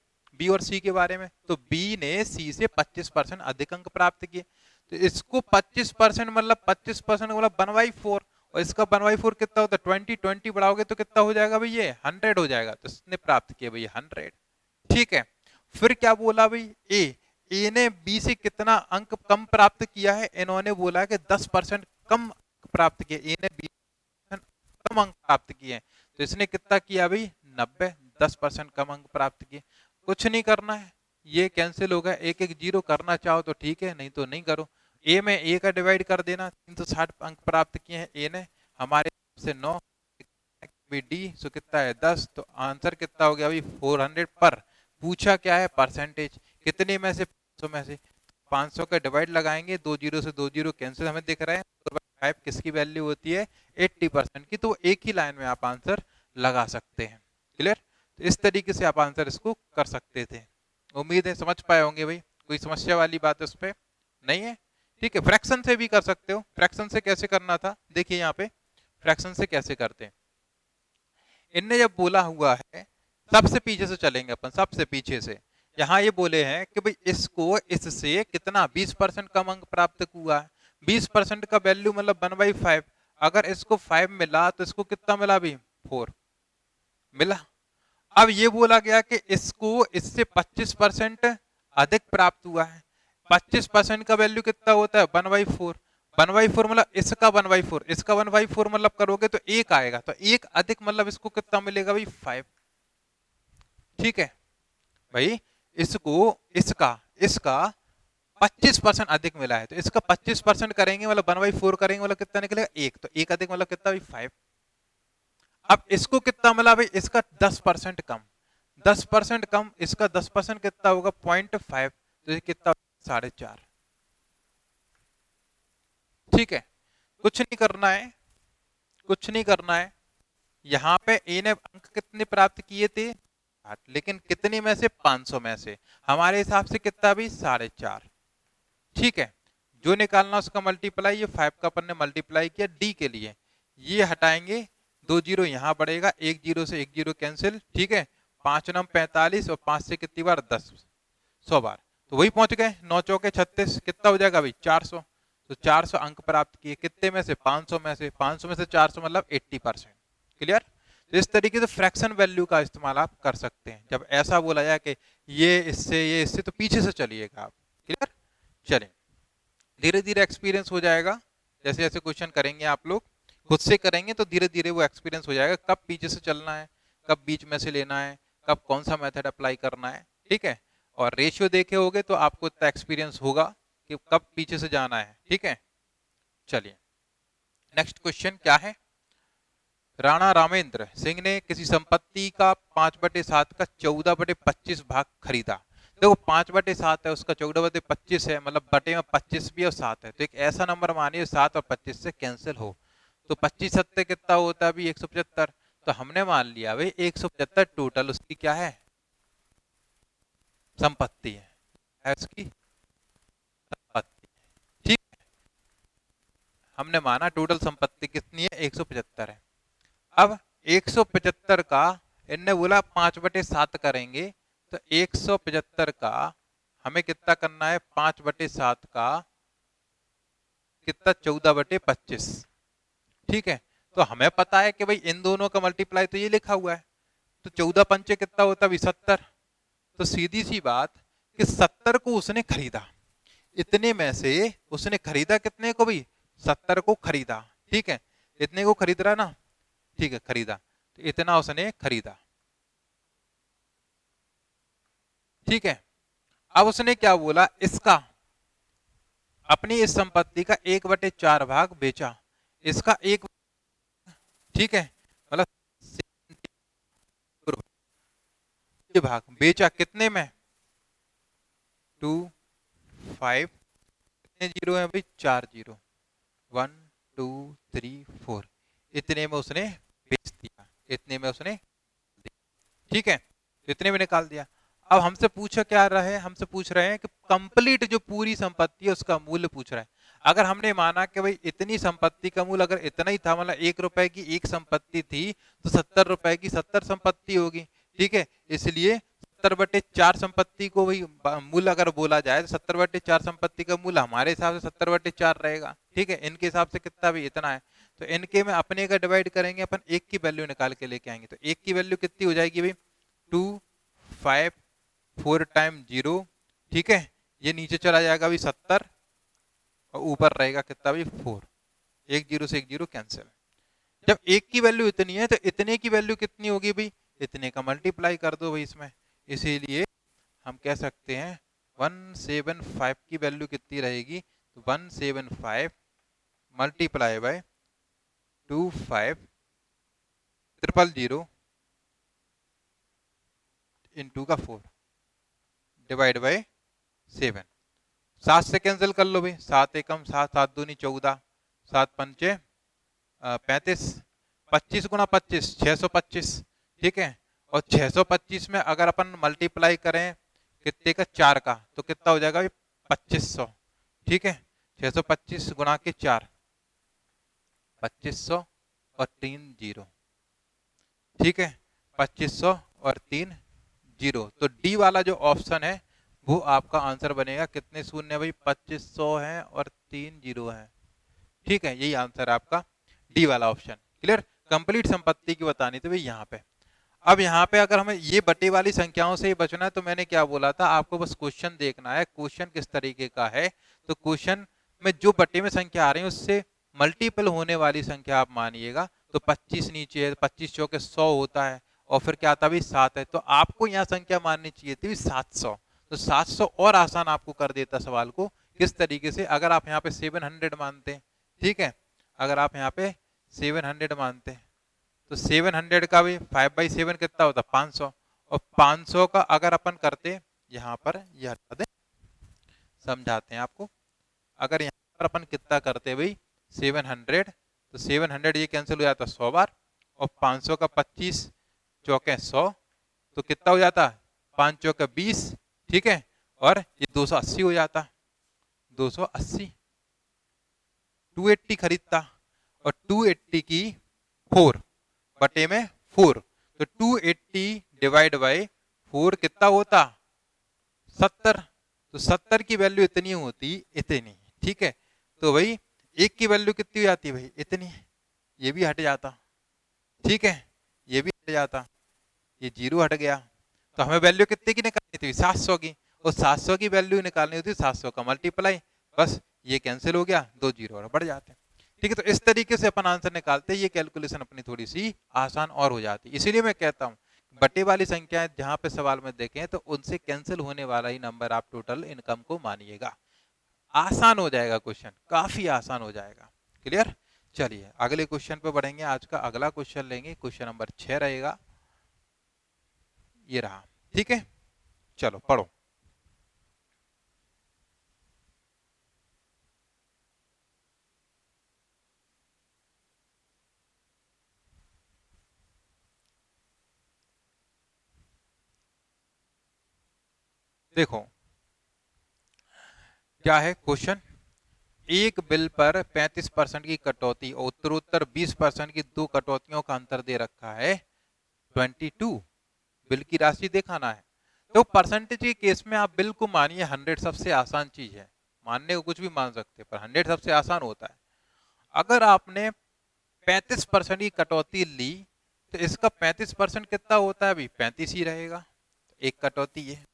बी और सी के बारे में, तो बी ने सी से 25% अधिक अंक प्राप्त किए। तो इसको 25% मतलब 25% मतलब 1/4, और इसका 1/4 कितना होता है 20, 20 बढ़ाओगे तो कितना हो जाएगा भाई, ये 100 हो जाएगा। तो इसने प्राप्त किया भाई 100। ठीक है, फिर क्या बोला भाई, ए ने बी से कितना अंक कम प्राप्त किया है, इन्होंने बोला कि 10% कम प्राप्त किया, ए ने बी कम अंक प्राप्त किए। तो इसने कितना किया भाई 90, 10% कम अंक प्राप्त किए। कुछ नहीं करना है, ये कैंसिल होगा, एक एक जीरो करना चाहो तो ठीक है, नहीं तो नहीं करो। ए में ए का डिवाइड कर देना, 360 अंक प्राप्त किए हैं ए ने, हमारे से 9 डी, सो कितना है 10। तो आंसर कितना हो गया भाई 400। पर पूछा क्या है, परसेंटेज कितने में से, 500 में से। 500 का डिवाइड लगाएंगे, 2 जीरो से 2 जीरो कैंसिल, हमें दिख रहा है 4/5 किसकी वैल्यू होती है 80% की। तो एक ही लाइन में आप आंसर लगा सकते हैं। क्लियर? तो इस तरीके से आप आंसर इसको कर सकते थे। उम्मीद है समझ पाए होंगे भाई, कोई समस्या वाली बात उस पर नहीं है। ठीक है, फ्रैक्शन से भी कर सकते हो। फ्रैक्शन से कैसे करना था, देखिए यहाँ पे फ्रैक्शन से कैसे करते हैं। इनने जब बोला हुआ है, सबसे पीछे से चलेंगे अपन, सबसे पीछे से। यहाँ ये बोले हैं कि भाई इसको इससे कितना 20% कम अंक प्राप्त हुआ है। 20% का वैल्यू मतलब 1/5। अगर इसको 5 मिला तो इसको कितना मिला भी 4 मिला। अब ये बोला गया कि इसको इससे 25% अधिक प्राप्त हुआ है। 25% का वैल्यू कितना होता है 1/4। 1/4 मतलब इसका 1/4, इसका 1/4 मतलब करोगे तो एक आएगा, तो एक अधिक मतलब इसको कितना मिलेगा भाई 5। ठीक है भाई, इसको इसका इसका 25% अधिक मिला है, तो इसका 25% करेंगे मतलब 1/4 करेंगे मतलब कितना निकलेगा एक, तो एक अधिक मतलब कितना भाई 5। अब इसको कितना मिला भाई, इसका 10% कम, 10% कम, इसका 10% कितना होगा 0.5, तो ये कितना 4.5। ठीक है, कुछ नहीं करना है, कुछ नहीं करना है। यहाँ पे ए ने अंक कितने प्राप्त किए थे 8, लेकिन कितने में से 500 में से, हमारे हिसाब से कितना भी 4.5। ठीक है, जो निकालना उसका मल्टीप्लाई, ये 5 का अपन ने मल्टीप्लाई किया डी के लिए, ये हटाएंगे, 2 जीरो यहाँ बढ़ेगा, 1 जीरो से 1 जीरो कैंसिल। ठीक है, 5 नम 45 और 5 से कितनी बार 10, 100 बार, तो वही पहुंच गए। 9 चौके 36, कितना हो जाएगा भाई 400, तो 400 अंक प्राप्त किए, कितने में से 500 में से, 500 में से 400 मतलब 80%। क्लियर। तो इस तरीके से फ्रैक्शन वैल्यू का इस्तेमाल आप कर सकते हैं, जब ऐसा बोला जाए कि ये इससे तो पीछे से चलिएगा आप। क्लियर। चलिए, धीरे धीरे एक्सपीरियंस हो जाएगा, जैसे जैसे क्वेश्चन करेंगे आप लोग खुद से करेंगे तो धीरे धीरे वो एक्सपीरियंस हो जाएगा, कब पीछे से चलना है, कब बीच में से लेना है, कब कौन सा मेथड अप्लाई करना है। ठीक है, और रेशियो देखे होगे तो आपको इतना एक्सपीरियंस होगा कि कब पीछे से जाना है। ठीक है, चलिए नेक्स्ट क्वेश्चन क्या है। राणा रामेंद्र सिंह ने किसी संपत्ति का 5/7 का 14/25 भाग खरीदा। देखो 5/7 है, उसका 14/25 है, मतलब बटे में 25 भी और 7 है, तो एक ऐसा नंबर मानिए 7 और 25 से कैंसिल हो, तो 25 सत्ते कितना होता है अभी 175। तो हमने मान लिया भाई 175 टोटल उसकी क्या है संपत्ति है उसकी संपत्ति। ठीक है, हमने माना टोटल संपत्ति कितनी है 175 है। अब 175 का इनने बोला 5/7 करेंगे, तो 175 का हमें कितना करना है 5/7 का कितना 14/25। ठीक है, तो हमें पता है कि भाई इन दोनों का मल्टीप्लाई तो ये लिखा हुआ है, तो 14 पंचे कितना होता है 70। तो सीधी सी बात कि 70 को उसने खरीदा, इतने में से उसने खरीदा कितने को भाई 70 को खरीदा। ठीक है, इतने को खरीद रहा ना, ठीक है खरीदा, तो इतना उसने खरीदा। ठीक है, अब उसने क्या बोला, इसका अपनी इस संपत्ति का 1/4 भाग बेचा, इसका एक, ठीक है मतलब भाग बेचा कितने में 2 5, कितने जीरो है भाई 4 जीरो, 1 2 3 4, इतने में उसने बेच दिया, इतने में उसने, ठीक है तो इतने में निकाल दिया। अब हमसे पूछा क्या रहा है, हमसे पूछ रहे हैं कि कंप्लीट जो पूरी संपत्ति है उसका मूल्य पूछ रहा है। अगर हमने माना कि भाई इतनी संपत्ति का मूल्य अगर इतना ही था, मतलब 1 रुपए की एक संपत्ति थी, तो 70 रुपए की 70 संपत्ति होगी। ठीक है, इसलिए 70/4 संपत्ति को भाई मूल्य अगर बोला जाए तो 70/4 संपत्ति का मूल्य हमारे हिसाब से 70/4 रहेगा। ठीक है, इनके हिसाब से कितना भी इतना है, तो इनके में अपने का डिवाइड करेंगे अपन, एक की वैल्यू निकाल के लेके आएंगे, तो एक की वैल्यू कितनी हो जाएगी भाई 2 5 4 टाइम 0। ठीक है, ये नीचे चला जाएगा भी 70 और ऊपर रहेगा कितना भी 4, एक जीरो से एक जीरो कैंसिल। जब एक की वैल्यू इतनी है तो इतने की वैल्यू कितनी होगी भाई, इतने का मल्टीप्लाई कर दो भाई इसमें, इसीलिए हम कह सकते हैं 175 की वैल्यू कितनी रहेगी, तो 175 मल्टीप्लाई बाय 2500 इंटू का 4 डिवाइड बाय 7। 7 से कैंसिल कर लो भाई, 7 एकम 7, 7 दूनी 14, 7 पंचे 35, 25 गुना 25 625। ठीक है, और 625 में अगर अपन मल्टीप्लाई करें कितने का 4 का, तो कितना हो जाएगा 2500। ठीक है, 625 गुना के 4 2500 और 3 जीरो। ठीक है, 2500 और 3 जीरो, तो डी वाला जो ऑप्शन है वो आपका आंसर बनेगा। कितने शून्य भाई 2500 है और 3 जीरो है। ठीक है, यही आंसर आपका डी वाला ऑप्शन। क्लियर, कंप्लीट संपत्ति की बतानी थी भाई यहाँ पे। अब यहाँ पे अगर हमें ये बटे वाली संख्याओं से ही बचना है तो मैंने क्या बोला था, आपको बस क्वेश्चन देखना है, क्वेश्चन किस तरीके का है। तो क्वेश्चन में जो बटे में संख्या आ रही है उससे मल्टीपल होने वाली संख्या आप मानिएगा। तो 25 नीचे है, 25 चौके 100 होता है, और फिर क्या आता भाई 7 है, तो आपको यहाँ संख्या माननी चाहिए थी 700। तो 700 और आसान आपको कर देता सवाल को। किस तरीके से, अगर आप यहाँ पे 700 मानते हैं, ठीक है, अगर आप यहाँ पे 700 मानते हैं तो 700 का भी 5/7 कितना होता है 500, और 500 का अगर अपन करते यहाँ पर, यह हटा दें, समझाते हैं आपको। अगर यहाँ पर अपन कितना करते भाई 700, तो 700 ये कैंसिल हो जाता 100 बार, और 500 का 25 चौके 100, तो कितना हो जाता 5 चौके 20, ठीक है, और ये 280 हो जाता, 280, 280 खरीदता, और 280 की 4 बटे में 4, तो 280 डिवाइड बाई 4 कितना होता 70। तो 70 की वैल्यू इतनी होती, इतनी, ठीक है। तो भाई एक की वैल्यू कितनी हो जाती है भाई इतनी, ये भी हट जाता, ठीक है, ये भी हट जाता, ये जीरो हट गया। तो हमें वैल्यू कितने की निकालनी थी 700 की, और 700 की वैल्यू निकालनी होती 700 का मल्टीप्लाई, बस ये कैंसिल हो गया, 2 जीरो और बढ़ जाते हैं, ठीक है। तो इस तरीके से अपन आंसर निकालते हैं, ये कैलकुलेशन अपनी थोड़ी सी आसान और हो जाती है। इसीलिए मैं कहता हूँ बटे वाली संख्याएं जहां पे सवाल में देखें तो उनसे कैंसिल होने वाला ही नंबर आप टोटल इनकम को मानिएगा, आसान हो जाएगा क्वेश्चन, काफी आसान हो जाएगा। क्लियर? चलिए अगले क्वेश्चन पे बढ़ेंगे। आज का अगला क्वेश्चन लेंगे, क्वेश्चन नंबर 6 रहेगा, ये रहा, ठीक है। चलो पढ़ो। देखो क्या है क्वेश्चन, एक बिल पर 35% की कटौती और उत्तरोत्तर 20% की दो कटौतियों का अंतर दे रखा है 22, बिल की राशि दिखाना है। तो परसेंटेज के केस में आप बिल को मानिए 100 सबसे आसान चीज है, मानने को कुछ भी मान सकते हैं, पर 100 सबसे आसान होता है। अगर आपने 35% की कटौती ली तो इसका 35% कितना होता है अभी 35 ही रहेगा, एक कटौती है।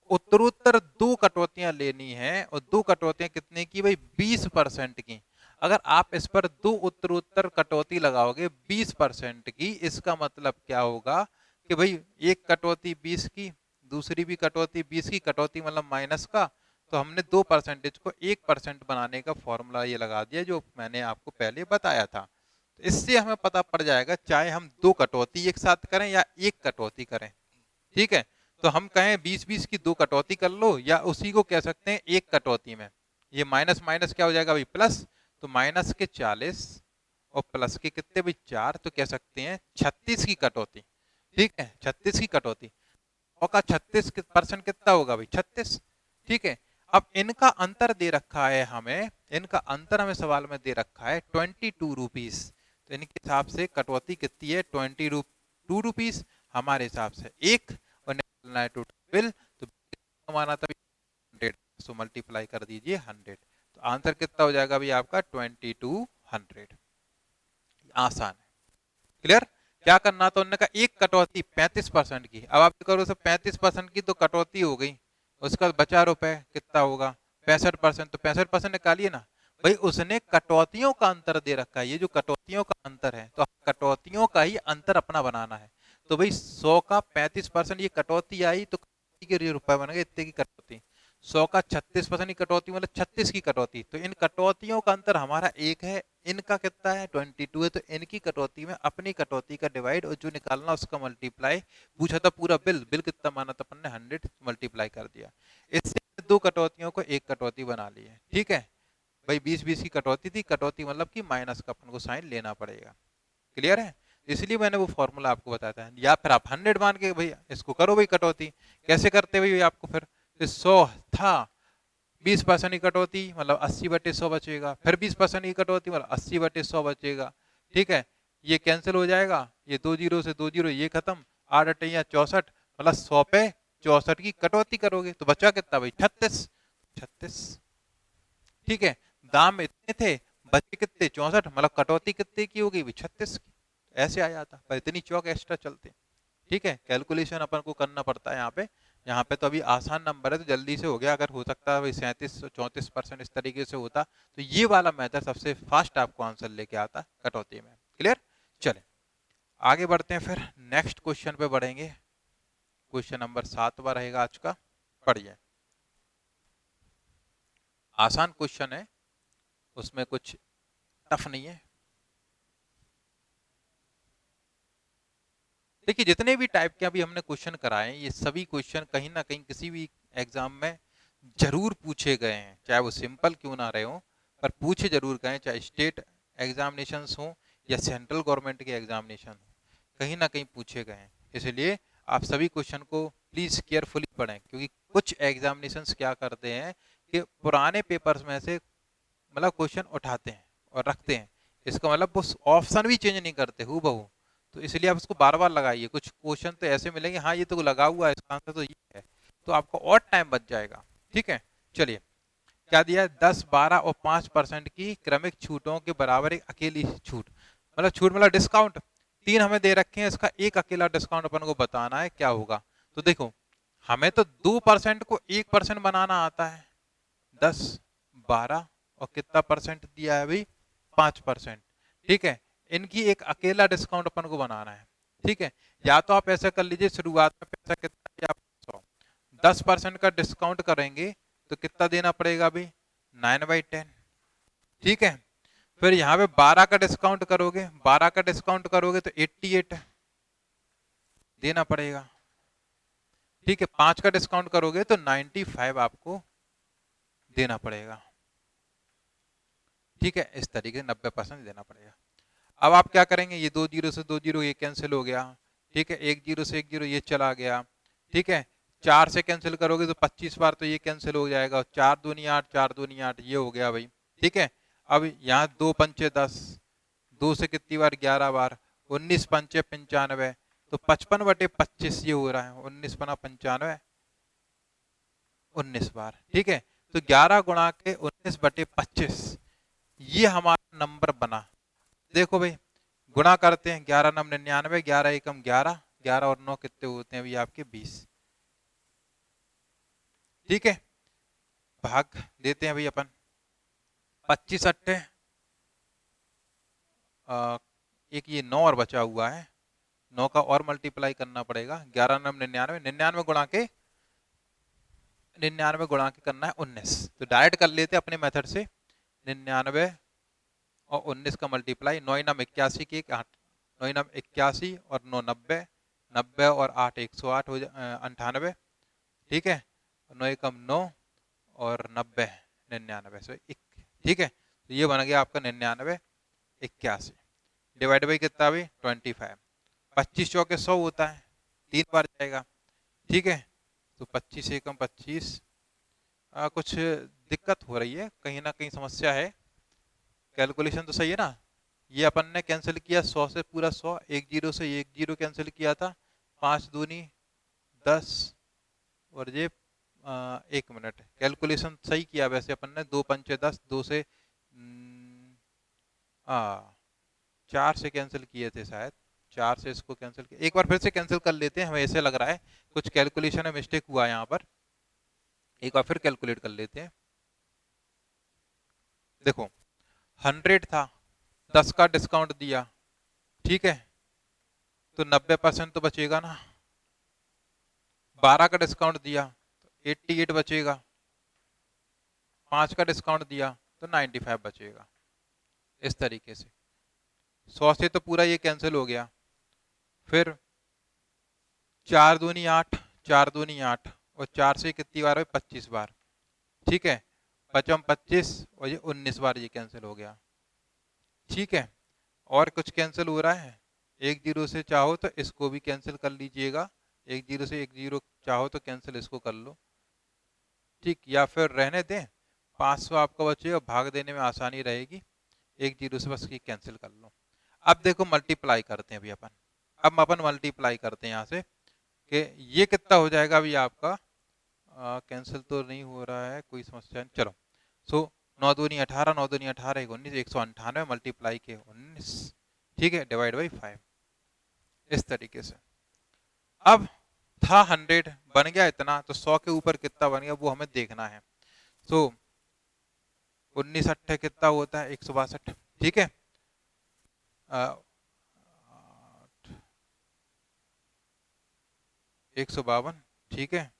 उत्तरोत्तर दो कटौतियां लेनी है, और दो कटौतियां कितने की भाई 20% की। अगर आप इस पर दो उत्तरोत्तर कटौती लगाओगे 20% की, इसका मतलब क्या होगा कि भाई एक कटौती 20 की, दूसरी भी कटौती 20 की, कटौती मतलब माइनस का। तो हमने 2% को 1% बनाने का फॉर्मूला ये लगा दिया जो मैंने आपको पहले बताया था। तो इससे हमें पता पड़ जाएगा चाहे हम दो कटौती एक साथ करें या एक कटौती करें, ठीक है। तो हम कहें 20-20 की दो कटौती कर लो, या उसी को कह सकते हैं एक कटौती में, ये माइनस माइनस क्या हो जाएगा भाई प्लस, तो माइनस के 40 और प्लस के कितने भाई 4, तो कह सकते हैं 36 की कटौती, ठीक है, 36 की कटौती। और का 36% कितना होगा भाई 36, ठीक है। अब इनका अंतर दे रखा है हमें, इनका अंतर हमें सवाल में दे रखा है 22 रुपीस, तो इनके हिसाब से कटौती कितनी है 22 रुपीस हमारे हिसाब से एक, और निकालना है टोटल बिल, तो कमाना था 100, सो मल्टीप्लाई कर दीजिए 100, तो आंसर कितना हो जाएगा भाई आपका 2200, आसान है। क्लियर? क्या करना था उन्होंने कहा एक कटौती 35% की, अब आप करो 35% की तो कटौती हो गई, उसका बचा रुपए कितना होगा 65%, तो 65% निकालिए ना भाई। उसने कटौतियों का अंतर दे रखा है, ये जो कटौतियों का अंतर है, तो कटौतियों का ही अंतर अपना बनाना है। तो भाई 100 का 35% ये कटौती आई, तो कटौती के रुपए बन गए इतने की कटौती। 100 का 36% की कटौती मतलब 36 की कटौती, तो इन कटौतियों का अंतर हमारा एक है, इनका कितना है 22 है, तो इनकी कटौती में अपनी कटौती का डिवाइड और जो निकालना उसका मल्टीप्लाई। पूछा था पूरा बिल, बिल कितना माना था अपन ने 100, मल्टीप्लाई कर दिया। इससे दो कटौतियों को एक कटौती बना ली है, ठीक है भाई। 20-20 की कटौती थी, कटौती मतलब कि माइनस का अपन को साइन लेना पड़ेगा। क्लियर है? इसलिए मैंने वो फॉर्मूला आपको बताया था। या फिर आप 100 मान के भैया इसको करो भाई कटौती, कैसे करते भाई आपको फिर 100 था, 20% की कटौती मतलब 80/100 बचेगा, फिर 20% की कटौती मतलब 80/100 बचेगा, ठीक है। ये कैंसिल हो जाएगा, ये 2 जीरो से 2 जीरो ये खत्म, 8 अट्ठैया 64 मतलब 100 पे 64 की कटौती करोगे तो बचा कितना भाई 36, 36, ठीक है। दाम इतने थे, बचे कितने 64, मतलब कटौती कितने की होगी 36 की, ऐसे आ जाता पर इतनी चौक एक्स्ट्रा चलते। ठीक है, कैलकुलेशन अपन को करना पड़ता है यहाँ पे तो अभी आसान नंबर है तो जल्दी से हो गया। अगर हो सकता है 37-34% इस तरीके से होता तो ये वाला मेथड सबसे फास्ट आपको आंसर लेके आता कटौती में। क्लियर? चले आगे बढ़ते हैं, फिर नेक्स्ट क्वेश्चन पे बढ़ेंगे। क्वेश्चन नंबर 7वां रहेगा आज का। पढ़िए, आसान क्वेश्चन है, उसमें कुछ टफ नहीं है। देखिए जितने भी टाइप के अभी हमने क्वेश्चन कराए ये सभी क्वेश्चन कहीं ना कहीं किसी भी एग्जाम में जरूर पूछे गए हैं, चाहे वो सिंपल क्यों ना रहे हो पर पूछे जरूर गए, चाहे स्टेट एग्जामिनेशंस हो या सेंट्रल गवर्नमेंट के एग्जामिनेशन हो, कहीं ना कहीं पूछे गए हैं। इसलिए आप सभी क्वेश्चन को प्लीज केयरफुली पढ़ें, क्योंकि कुछ एग्जामिनेशंस क्या करते हैं कि पुराने पेपर्स में से मतलब क्वेश्चन उठाते हैं और रखते हैं, इसका मतलब वो ऑप्शन भी चेंज नहीं करते हूबहू। तो इसलिए आप इसको बार बार लगाइए, कुछ क्वेश्चन तो ऐसे मिलेंगे हाँ ये तो लगा हुआ है इसका आंसर तो ये है, तो आपको और टाइम बच जाएगा। ठीक है, चलिए क्या दिया है, 10, 12 और 5% की क्रमिक छूटों के बराबर एक अकेली छूट, मतलब छूट मतलब डिस्काउंट 3 हमें दे रखे हैं, इसका एक अकेला डिस्काउंट अपन को बताना है क्या होगा। तो देखो हमें तो 2% को 1% बनाना आता है, 10, 12 और कितना परसेंट दिया है अभी, 5%। ठीक है, इनकी एक अकेला डिस्काउंट अपन को बनाना है। ठीक है, या तो आप ऐसा कर लीजिए, शुरुआत में पैसा कितना दिया, 100, 10% का डिस्काउंट करेंगे तो कितना देना पड़ेगा अभी, 9/10। ठीक है, फिर यहाँ पे 12 का डिस्काउंट करोगे, 12 का डिस्काउंट करोगे तो 88 देना पड़ेगा। ठीक है, 5 का डिस्काउंट करोगे तो 95 आपको देना पड़ेगा। ठीक है, इस तरीके से 90% देना पड़ेगा। अब आप क्या करेंगे, ये 2 जीरो से 2 जीरो ये कैंसिल हो गया। ठीक है, 1 जीरो से 1 जीरो ये चला गया। ठीक है, 4 से कैंसिल करोगे तो 25 बार तो ये कैंसिल हो जाएगा, 4 दूनी 8, 4 दूनी 8 ये हो गया भाई। ठीक है, अब यहाँ 2 पंचे 10, 2 से कितनी बार, 11 बार, 19 पंचे 95, तो 55/25 ये हो रहा है, 19 पना 95, 19 बार। ठीक है, तो 11 गुणा के 19/25 ये हमारा नंबर बना। देखो भाई गुणा करते हैं, 11 9 99, 11 एकम 11, 11 और 9 कितने होते हैं अभी आपके 20। ठीक है, भाग देते हैं भाई अपन, 25 अट्ठे एक ये 9 और बचा हुआ है, 9 का और मल्टीप्लाई करना पड़ेगा, 11 9 99, 99 गुणा के 99 गुणा के करना है 19, तो डायरेक्ट कर लेते हैं अपने मेथड से, 99 और 19 का मल्टीप्लाई, 9 9 81 के 8, 9 9 81 और 9 90, 90 और 8 108 हो 98। ठीक है, 9 एकम 9 और 90 99 से 1। ठीक है, तो ये बन गया आपका 99 81 डिवाइड बाई कितना भी 25, 25 चौके 100 होता है, 3 बार जाएगा। ठीक है, तो 25 एकम 25, कुछ दिक्कत हो रही है, कहीं ना कहीं समस्या है, कैलकुलेशन तो सही है ना। ये अपन ने कैंसिल किया 100 से पूरा 100, 1 जीरो से 1 जीरो कैंसिल किया था, 5 दूनी 10 और ये 1 मिनट, कैलकुलेशन सही किया वैसे अपन ने, 2 पंचे 10, 2 से 4 से कैंसिल किए थे शायद, 4 से इसको कैंसिल किया, एक बार फिर से कैंसिल कर लेते हैं, हमें ऐसे लग रहा है कुछ कैलकुलेशन में मिस्टेक हुआ है यहाँ पर, एक बार फिर कैलकुलेट कर लेते हैं। देखो 100 था, 10 का डिस्काउंट दिया, ठीक है, तो 90% तो बचेगा ना, 12 का डिस्काउंट दिया तो 88 बचेगा, 5 का डिस्काउंट दिया तो 95 बचेगा। इस तरीके से 100 से तो पूरा ये कैंसिल हो गया, फिर 4 दूनी 8, 4 दूनी 8 और 4 से कितनी बार है, 25 बार। ठीक है, 55 25 और ये 19 बार ये कैंसिल हो गया। ठीक है, और कुछ कैंसिल हो रहा है, 1 जीरो से चाहो तो इसको भी कैंसिल कर लीजिएगा, 1 जीरो से 1 जीरो चाहो तो कैंसिल इसको कर लो। ठीक, या फिर रहने दें, 500 आपका बचेगा, भाग देने में आसानी रहेगी, 1 जीरो से बस ये कैंसिल कर लो। अब देखो मल्टीप्लाई करते हैं अभी अपन, अब अपन मल्टीप्लाई करते हैं यहाँ से कि ये कितना हो जाएगा अभी आपका, कैंसिल तो नहीं हो रहा है, कोई समस्या नहीं, चलो। सो 9 दूनी 18, 9 दूनी 18, 19, 198 मल्टीप्लाई के 19, ठीक है, डिवाइड बाई 5, इस तरीके से। अब था 100 बन गया इतना, तो 100 के ऊपर कितना बन गया वो हमें देखना है। सो 19 अट्ठे कितना होता है 162, ठीक है। 152, ठीक है,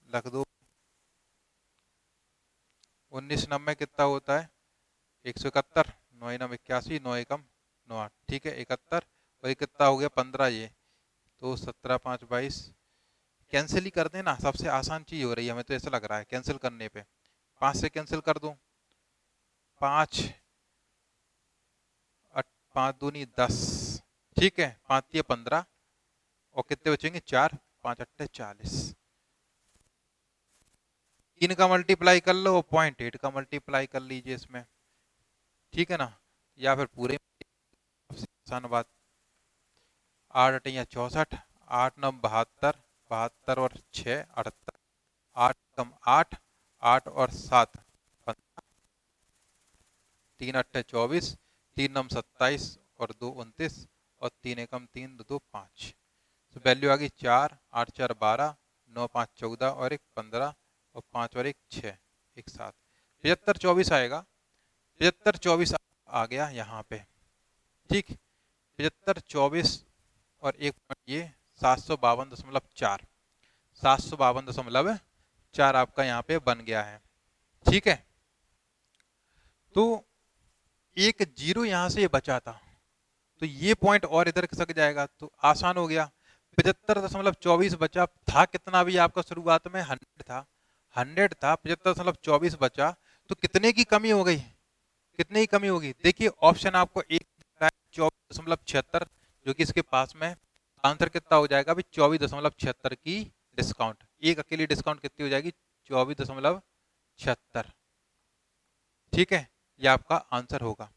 रख दो। 19 नब्बे कितना होता है 171, 9 नम 81, 9 एकम 9 8, ठीक है 71, वही कितना हो गया 15 ये, तो 17 5 22, कैंसिल ही कर देना, सबसे आसान चीज हो रही है हमें तो ऐसा लग रहा है कैंसिल करने पे। 5 से कैंसिल कर दूं, 5 5 दूनी 10, ठीक है, 5 15, और कितने बचेंगे 4, 5 अट्ठे 40, 3 का मल्टीप्लाई कर लो, 0.8 का मल्टीप्लाई कर लीजिए इसमें, ठीक है ना, या फिर पूरे, आसान बात। 8 अठैया 64, 8 9 72, 72 और 6 78, 8 कम 8, 8 और 7 15, 3 अट्ठे 24, 3 नम 27 और 2 29, और 3 एकम 3 2 5, तो वैल्यू आ गई 4, 8 4 12, 9 5 14 और 1 15, और 5 और 1 6, 1 7, 75 24 आएगा, 75 24 आ गया यहाँ पे, ठीक। 75 24 और 1 पॉइंट ये 752.4, 752.4 आपका यहाँ पे बन गया है, ठीक है। तो एक जीरो यहाँ से ये बचा था, तो ये पॉइंट और इधर खिसक जाएगा, तो आसान हो गया। 75.24 बचा था, कितना भी आपका शुरुआत में 100 था, 100 था, 75.24 बचा, तो कितने की कमी हो गई, कितने की कमी होगी, देखिए ऑप्शन आपको एक 24.76, जो कि इसके पास में आंसर कितना हो जाएगा अभी 24.76 की डिस्काउंट, एक अकेली डिस्काउंट कितनी हो जाएगी 24.76, ठीक है, ये आपका आंसर होगा।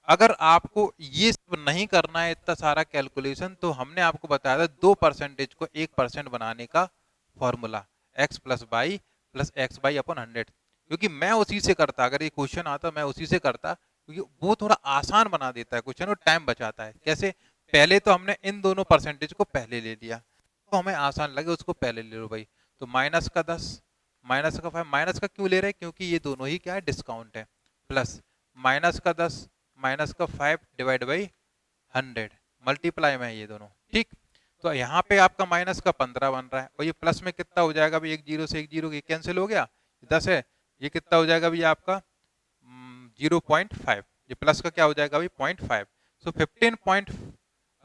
अगर आपको ये सब नहीं करना है इतना सारा कैलकुलेशन, तो हमने आपको बताया था 2% को 1% बनाने का formula, x plus by plus x by upon 100, क्योंकि मैं उसी से करता, अगर ये क्वेश्चन आता मैं उसी से करता, क्योंकि वो थोड़ा आसान बना देता है क्वेश्चन और टाइम बचाता है। कैसे, पहले तो हमने इन दोनों परसेंटेज को पहले ले लिया, तो हमें आसान लगे उसको पहले ले लो भाई, तो माइनस का 10, माइनस का 5, माइनस का क्यों ले रहे हैं, क्योंकि ये दोनों ही क्या है डिस्काउंट है, प्लस माइनस का 10, माइनस का 5 डिवाइड बाई 100, मल्टीप्लाई में है ये दोनों, ठीक। तो यहाँ पे आपका माइनस का 15 बन रहा है, और ये प्लस में कितना हो जाएगा भाई, एक जीरो से एक जीरो कैंसिल हो गया, 10 है, ये कितना हो जाएगा भाई आपका 0.5, ये प्लस का क्या हो जाएगा भाई 0.5, सो 15 पॉइंट,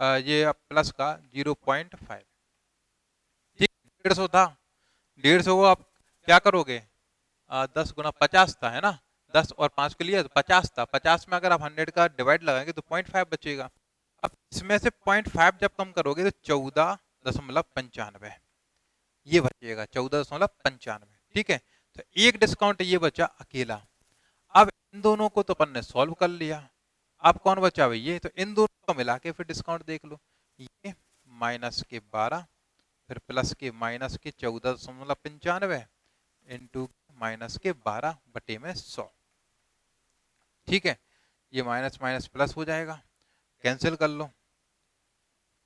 ये प्लस का 0.5, ठीक। 150 था, 150 को आप क्या करोगे, 10 गुना 50 था, है ना, 10 और 5 के लिए तो 50 था, 50 में अगर आप 100 का डिवाइड लगाएंगे तो 0.5 बचेगा। अब इसमें से 0.5 जब कम करोगे तो 14.95 ये बचेगा, 14.95, ठीक है। तो एक डिस्काउंट ये बचा अकेला। अब इन दोनों को तो अपन ने सॉल्व कर लिया, अब कौन बचा भाई ये, तो इन दोनों को मिला के फिर डिस्काउंट देख लो, ये माइनस के 12, फिर प्लस के माइनस के 14.95 इंटू माइनस के 12 बटे में 100, ठीक है। ये माइनस माइनस प्लस हो जाएगा, कैंसिल कर लो,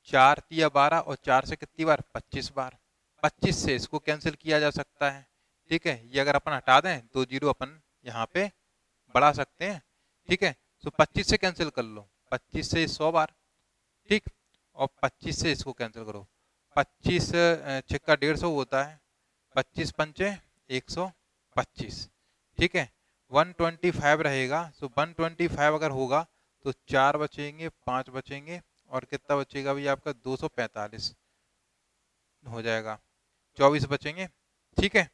4 तिया 12 और 4 से कितनी बार 25 बार, 25 से इसको कैंसिल किया जा सकता है, ठीक है। ये अगर अपन हटा दें तो जीरो अपन यहाँ पे बढ़ा सकते हैं, ठीक है। तो 25 से कैंसिल कर लो, 25 से 100 बार, ठीक, और 25 से इसको कैंसिल करो, 25 छिक्का 150 होता है, 25 पंचे 125, ठीक है, 125 रहेगा, सो 125 अगर होगा तो 4 बचेंगे, 5 बचेंगे, और कितना बचेगा भैया आपका 245 हो जाएगा, 24 बचेंगे, ठीक है।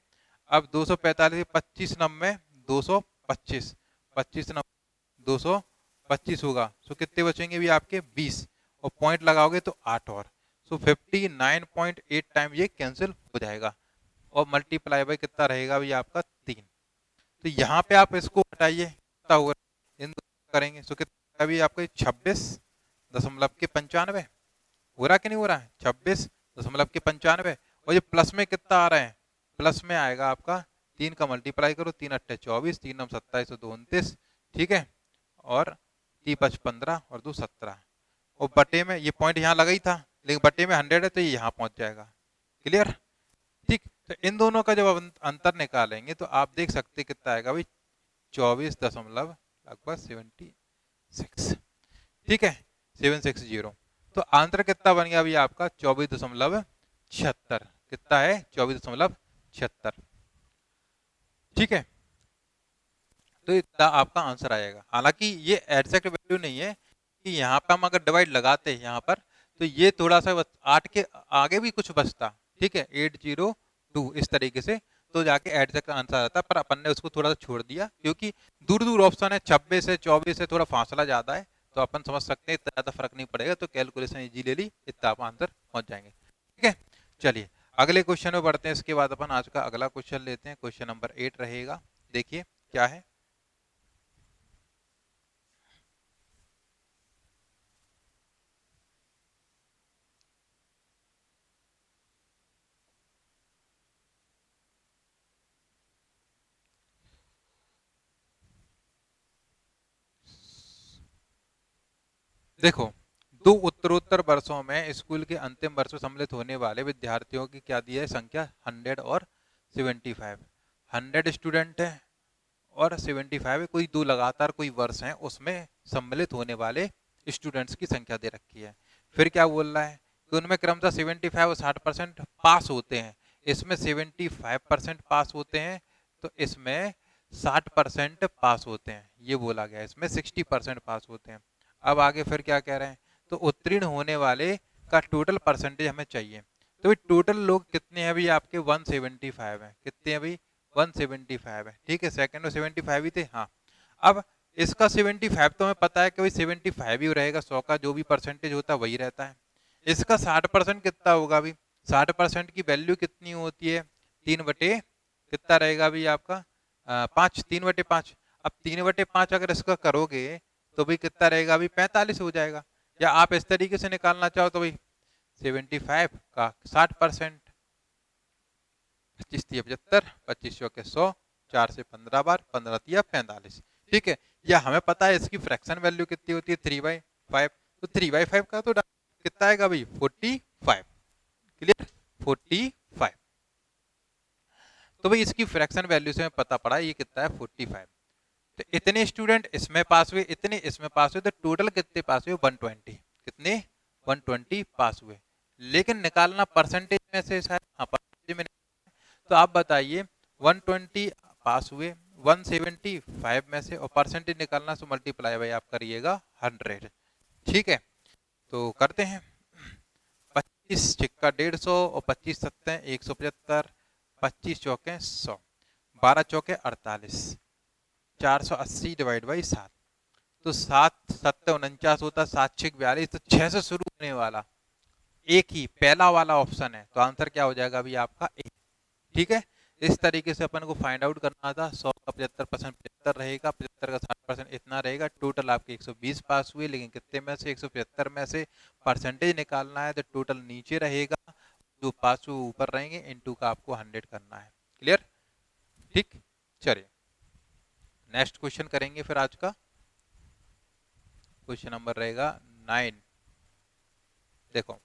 अब 245 25 नब्बे 225, 25 नब्बे 225 होगा, सो कितने बचेंगे भी आपके 20, और पॉइंट लगाओगे तो 8 और, सो 59.8 टाइम ये कैंसिल हो जाएगा, और मल्टीप्लाई बाय कितना रहेगा भी आपका 3। तो यहाँ पे आप इसको हटाइए, कितना होगा इन करेंगे, सो कितना भी आपका 26.95 हो रहा कि नहीं हो रहा है, 26.95, और ये प्लस में कितना आ रहा है, प्लस में आएगा आपका 3 का मल्टीप्लाई करो, 3 अट्ठे 24, 3 नम 27 2 29, ठीक है, और 3 5 15 और 2 17, और बटे में ये पॉइंट यहाँ लगा ही था, लेकिन बटे में 100 है तो ये यहाँ पहुंच जाएगा, क्लियर। ठीक, तो इन दोनों का जब अंतर निकालेंगे तो आप देख सकते कितना आएगा भाई, 24 दशमलव लगभग 76। ठीक है, 760। तो आंसर कितना बन गया अभी आपका 24.76। कितना है, 24.76। ठीक है, तो इतना आपका आंसर आएगा। हालांकि ये एग्जैक्ट वैल्यू नहीं है कि यहाँ पे हम अगर डिवाइड लगाते हैं यहाँ पर तो ये थोड़ा सा 8 के आगे भी कुछ बचता। ठीक है, 802 इस तरीके से तो जाके एग्जैक्ट आंसर आता, पर अपन ने उसको थोड़ा सा छोड़ दिया क्योंकि दूर दूर ऑप्शन है, 26 से 24 से थोड़ा फासला ज्यादा है, तो अपन समझ सकते हैं इतना ज्यादा फर्क नहीं पड़ेगा, तो कैलकुलेशन इजी ले ली, इतना आप आंसर पहुंच जाएंगे। ठीक है, चलिए अगले क्वेश्चन में बढ़ते हैं। इसके बाद अपन आज का अगला क्वेश्चन लेते हैं, क्वेश्चन नंबर 8 रहेगा। देखिए क्या है। देखो, दो उत्तरोत्तर वर्षों में स्कूल के अंतिम वर्ष में सम्मिलित होने वाले विद्यार्थियों की क्या दी है संख्या, 100 और 75। 100 स्टूडेंट है और 75 है, कोई दो लगातार कोई वर्ष है उसमें सम्मिलित होने वाले स्टूडेंट्स की संख्या दे रखी है। फिर क्या बोल रहा है कि उनमें क्रमशः 75 और 60% पास होते हैं। इसमें 75% पास होते हैं, तो इसमें 60% पास होते हैं, ये बोला गया। इसमें 60% पास होते हैं। अब आगे फिर क्या कह रहे हैं, तो उत्तीर्ण होने वाले का टोटल परसेंटेज हमें चाहिए। तो भाई टोटल लोग कितने हैं, अभी आपके 175 है। कितने हैं भाई, 175 है। ठीक है, सेकंड में 75 ही थे। हाँ, अब इसका 75 तो हमें पता है कि भाई 75 ही रहेगा, 100 का जो भी परसेंटेज होता है वही रहता है। इसका 60% कितना होगा अभी, 60% की वैल्यू कितनी होती है, 3 बटे कितना रहेगा अभी आपका 5, 3/5। अब 3/5 अगर इसका करोगे तो भाई कितना रहेगा, अभी 45 हो जाएगा। या आप इस तरीके से निकालना चाहो तो भाई 75 का 60%, 25 तिया 75, 25 चौके 100, 4 से 15 बार, 15 तिया 45। ठीक है, या हमें पता है इसकी फ्रैक्शन वैल्यू कितनी होती है, 3/5। तो 3/5 का तो कितना आएगा भाई, 45। क्लियर, 45। तो भाई इसकी फ्रैक्शन वैल्यू से हमें पता पड़ा ये कितना है, 45। तो इतने स्टूडेंट इसमें पास हुए, इतने इसमें पास हुए, तो टोटल कितने पास हुए, 120। कितने, 120 पास हुए। लेकिन निकालना परसेंटेज में से शायद, हाँ परसेंटेज में। तो आप बताइए 120 पास हुए 175 में से, और परसेंटेज निकालना तो मल्टीप्लाई भाई आप करिएगा 100। ठीक है, तो करते हैं। 25 छिक्का 150 और 25 सत्ते 175, 25 चौके 100, 12 चौके 48, 480 डिवाइड बाई 7। तो 7 7 49 होता, 7 6 42, तो 6 से शुरू होने वाला एक ही पहला वाला ऑप्शन है, तो आंसर क्या हो जाएगा अभी आपका ए। ठीक है, इस तरीके से अपन को फाइंड आउट करना था। 100 का 75% 75 रहेगा, 75 का 60% इतना रहेगा। टोटल आपके 120 पास हुए, लेकिन कितने में से, 175 में से परसेंटेज निकालना है, तो टोटल नीचे रहेगा, जो पास हुए ऊपर रहेंगे, इनटू का आपको 100 करना है। क्लियर, ठीक। चलिए नेक्स्ट क्वेश्चन करेंगे फिर आज का। क्वेश्चन नंबर रहेगा 9। देखो,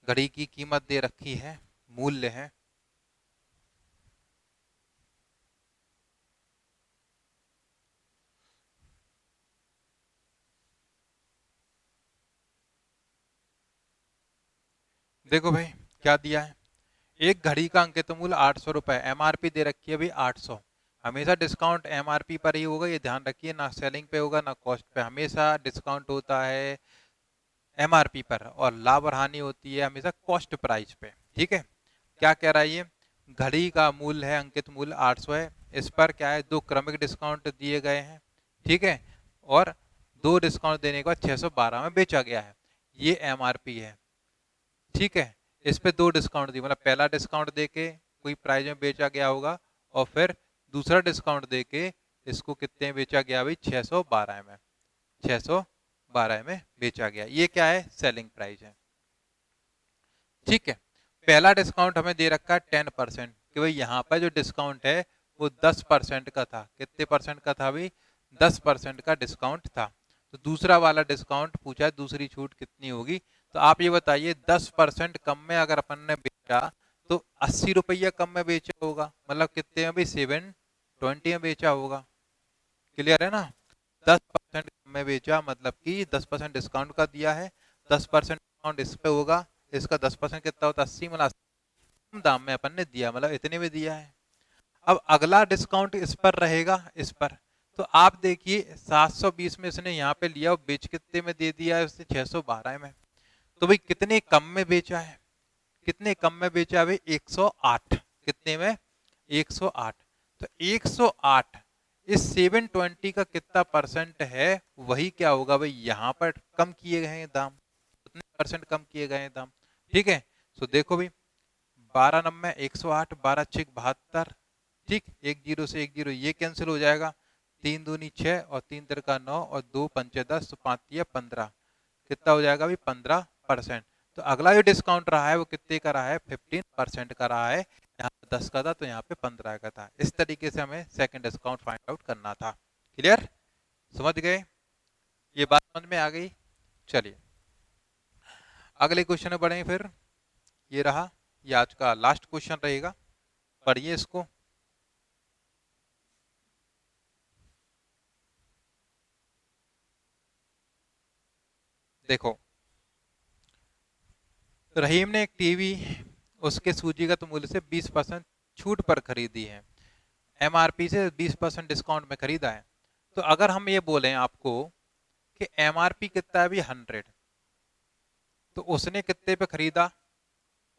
घड़ी की कीमत दे रखी है, मूल्य है देखो भाई क्या दिया है, एक घड़ी का अंकित मूल्य 800 रुपए, एमआरपी दे रखी है भाई 800। हमेशा डिस्काउंट एमआरपी पर ही होगा, ये ध्यान रखिए, ना सेलिंग पे होगा ना कॉस्ट पे, हमेशा डिस्काउंट होता है एमआरपी पर, और लाभ और हानि होती है हमेशा कॉस्ट प्राइस पे। ठीक है, क्या कह रहा है ये, घड़ी का मूल्य है, अंकित मूल्य 800 है, इस पर क्या है, दो क्रमिक डिस्काउंट दिए गए हैं। ठीक है, और दो डिस्काउंट देने के बाद 612 में बेचा गया है, ये एमआरपी है। ठीक है, इस पे दो डिस्काउंट दी, मतलब पहला डिस्काउंट देके कोई प्राइस में बेचा गया होगा, और फिर दूसरा डिस्काउंट देके इसको कितने में बेचा गया भाई, 612 में, 612 में बेचा गया। ये क्या है, सेलिंग प्राइस है। ठीक है, पहला डिस्काउंट हमें दे रखा है 10%, कि भाई यहाँ पर जो डिस्काउंट है वो 10% का था। कितने परसेंट का था भाई, 10% का डिस्काउंट था। तो दूसरा वाला डिस्काउंट पूछा है, दूसरी छूट कितनी होगी, तो आप ये बताइए 10% कम में अगर अपन ने बेचा तो 80 रुपया कम में बेचा होगा, मतलब कितने में भी 720 में बेचा होगा। क्लियर है ना? 10% कम में बेचा मतलब कि 10% डिस्काउंट का दिया है, 10% डिस्काउंट इस पे होगा, इसका 10% कितना होता है 80, मतलब कम दाम में अपन ने दिया, मतलब इतने में दिया है। अब अगला डिस्काउंट इस पर रहेगा, इस पर। तो आप देखिए 720 में इसने यहाँ पे लिया और बेच कितने में दे दिया है उसने 612 में। तो भाई कितने कम में बेचा है, कितने कम में बेचा है भाई 108। कितने में? 108। तो 108 इस 720 का कितना परसेंट है, वही क्या होगा भाई यहाँ पर कम किए गए हैं दाम, उतने परसेंट कम किए गए हैं दाम। ठीक है, तो देखो भाई 12 नब्बे 108, 12 छिक 72, ठीक, एक जीरो से एक जीरो ये कैंसिल हो जाएगा, 3 दूनी 6 और 3 तिर का 9 और 2 पंचे 10 तो 5 तिया 15, कितना हो जाएगा भाई 15%। तो अगला जो डिस्काउंट रहा है वो कितने का रहा है 15% का रहा है, यहाँ पे 10 का था तो यहाँ पे 15 का था। इस तरीके से हमें सेकंड डिस्काउंट फाइंड आउट करना था। क्लियर? समझ गए? ये बात समझ में आ गई? चलिए अगले क्वेश्चन में बढ़े फिर। ये रहा, ये आज का लास्ट क्वेश्चन रहेगा, पढ़िए इसको। देखो रहीम ने एक टीवी उसके सूजीगत मूल्य से 20% छूट पर खरीदी है, एमआरपी से 20% डिस्काउंट में खरीदा है। तो अगर हम ये बोलें आपको कि एमआरपी कितना है अभी 100, तो उसने कितने पे खरीदा,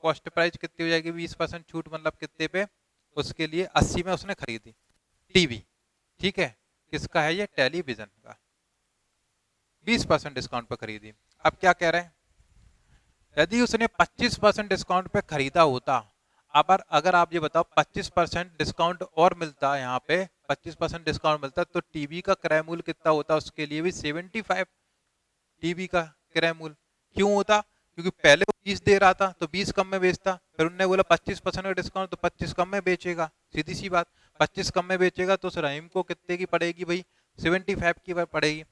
कॉस्ट प्राइस कितनी हो जाएगी 20% छूट मतलब कितने पे, उसके लिए 80 में उसने खरीदी टीवी। ठीक है, किसका है ये, टेलीविजन का, 20% डिस्काउंट पर खरीदी। अब क्या कह रहे हैं, यदि उसने 25% डिस्काउंट पे खरीदा होता, अब अगर आप ये बताओ 25% डिस्काउंट और मिलता, यहाँ पे 25% डिस्काउंट मिलता तो टीवी का क्रय मूल्य कितना होता, उसके लिए भी 75 टीवी का क्रय मूल्य। क्यों होता, क्योंकि पहले वो 20 दे रहा था तो 20 कम में बेचता, फिर उन्होंने बोला 25% का डिस्काउंट तो 25 कम में बेचेगा, सीधी सी बात, 25 कम में बेचेगा तो उस रहीम को कितने की पड़ेगी भाई 75 की पड़ेगी।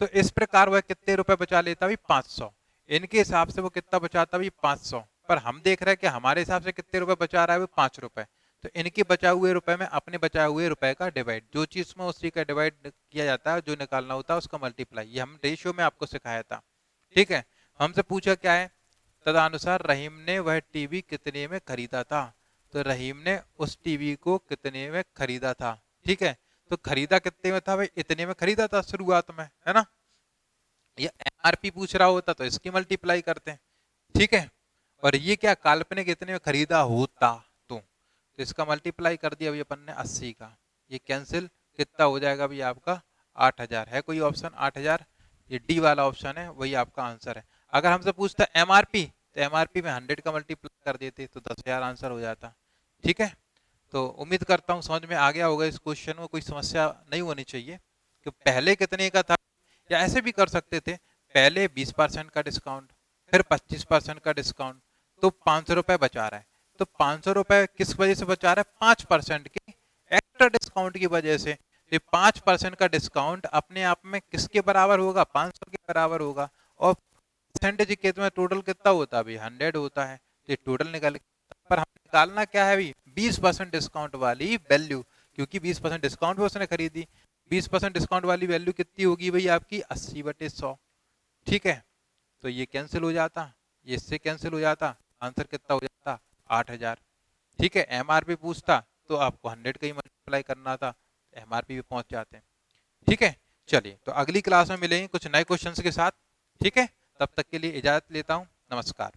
तो इस प्रकार वह कितने रुपए बचा लेता भाई 500, इनके हिसाब से वो कितना बचाता भाई 500, पर हम देख रहे हैं कि हमारे हिसाब से कितने रुपए बचा रहा है वो 5 रुपए। तो इनके बचाए हुए रुपए में अपने बचाए हुए रुपए का डिवाइड, जो चीज में उसी का डिवाइड किया जाता है, जो निकालना होता है उसका मल्टीप्लाई, ये हम रेशियो में आपको सिखाया था। ठीक है, हमसे पूछा क्या है, तदनुसार रहीम ने वह टीवी कितने में खरीदा था, तो रहीम ने उस टीवी को कितने में खरीदा था। ठीक है, तो खरीदा कितने में था भाई, इतने में खरीदा था शुरुआत में, है ना। ये एमआरपी पूछ रहा होता तो इसकी मल्टीप्लाई करते हैं। ठीक है, और ये क्या काल्पनिक इतने में खरीदा होता, तो इसका मल्टीप्लाई कर दिया अभी अपन ने 80 का, ये कैंसिल, कितना हो जाएगा अभी आपका 8000। है कोई ऑप्शन 8000, ये डी वाला ऑप्शन है, वही आपका आंसर है। अगर हमसे पूछता एमआरपी तो एमआरपी में 100 का मल्टीप्लाई कर देते तो 10,000 आंसर हो जाता। ठीक है, तो उम्मीद करता हूँ समझ में आ गया होगा, इस क्वेश्चन में कोई समस्या नहीं होनी चाहिए कि पहले कितने का था, या ऐसे भी कर सकते थे पहले 20% का डिस्काउंट फिर 25% का डिस्काउंट, तो 500 रुपए बचा रहा है। तो 500 रुपए किस वजह से बचा रहा है, 5% की एक्स्ट्रा डिस्काउंट की वजह से। तो 5% का डिस्काउंट अपने आप में किसके बराबर होगा, 500 के बराबर होगा, और परसेंटेज के में टोटल कितना होता है, 100 होता है। तो टोटल निकाल, पर हम निकालना क्या है, 20% डिस्काउंट वाली वैल्यू, क्योंकि 20% डिस्काउंट में उसने खरीदी, 20% डिस्काउंट वाली वैल्यू कितनी होगी भाई आपकी 80/100। ठीक है, तो ये कैंसिल हो जाता, ये इससे कैंसिल हो जाता, आंसर कितना हो जाता 8000। ठीक है, एमआरपी पूछता तो आपको 100 का ही मल्टीप्लाई करना था, एमआरपी पे पहुंच जाते हैं। ठीक है, चलिए तो अगली क्लास में मिलेंगे कुछ नए क्वेश्चंस के साथ। ठीक है, तब तक के लिए इजाजत लेता हूं, नमस्कार।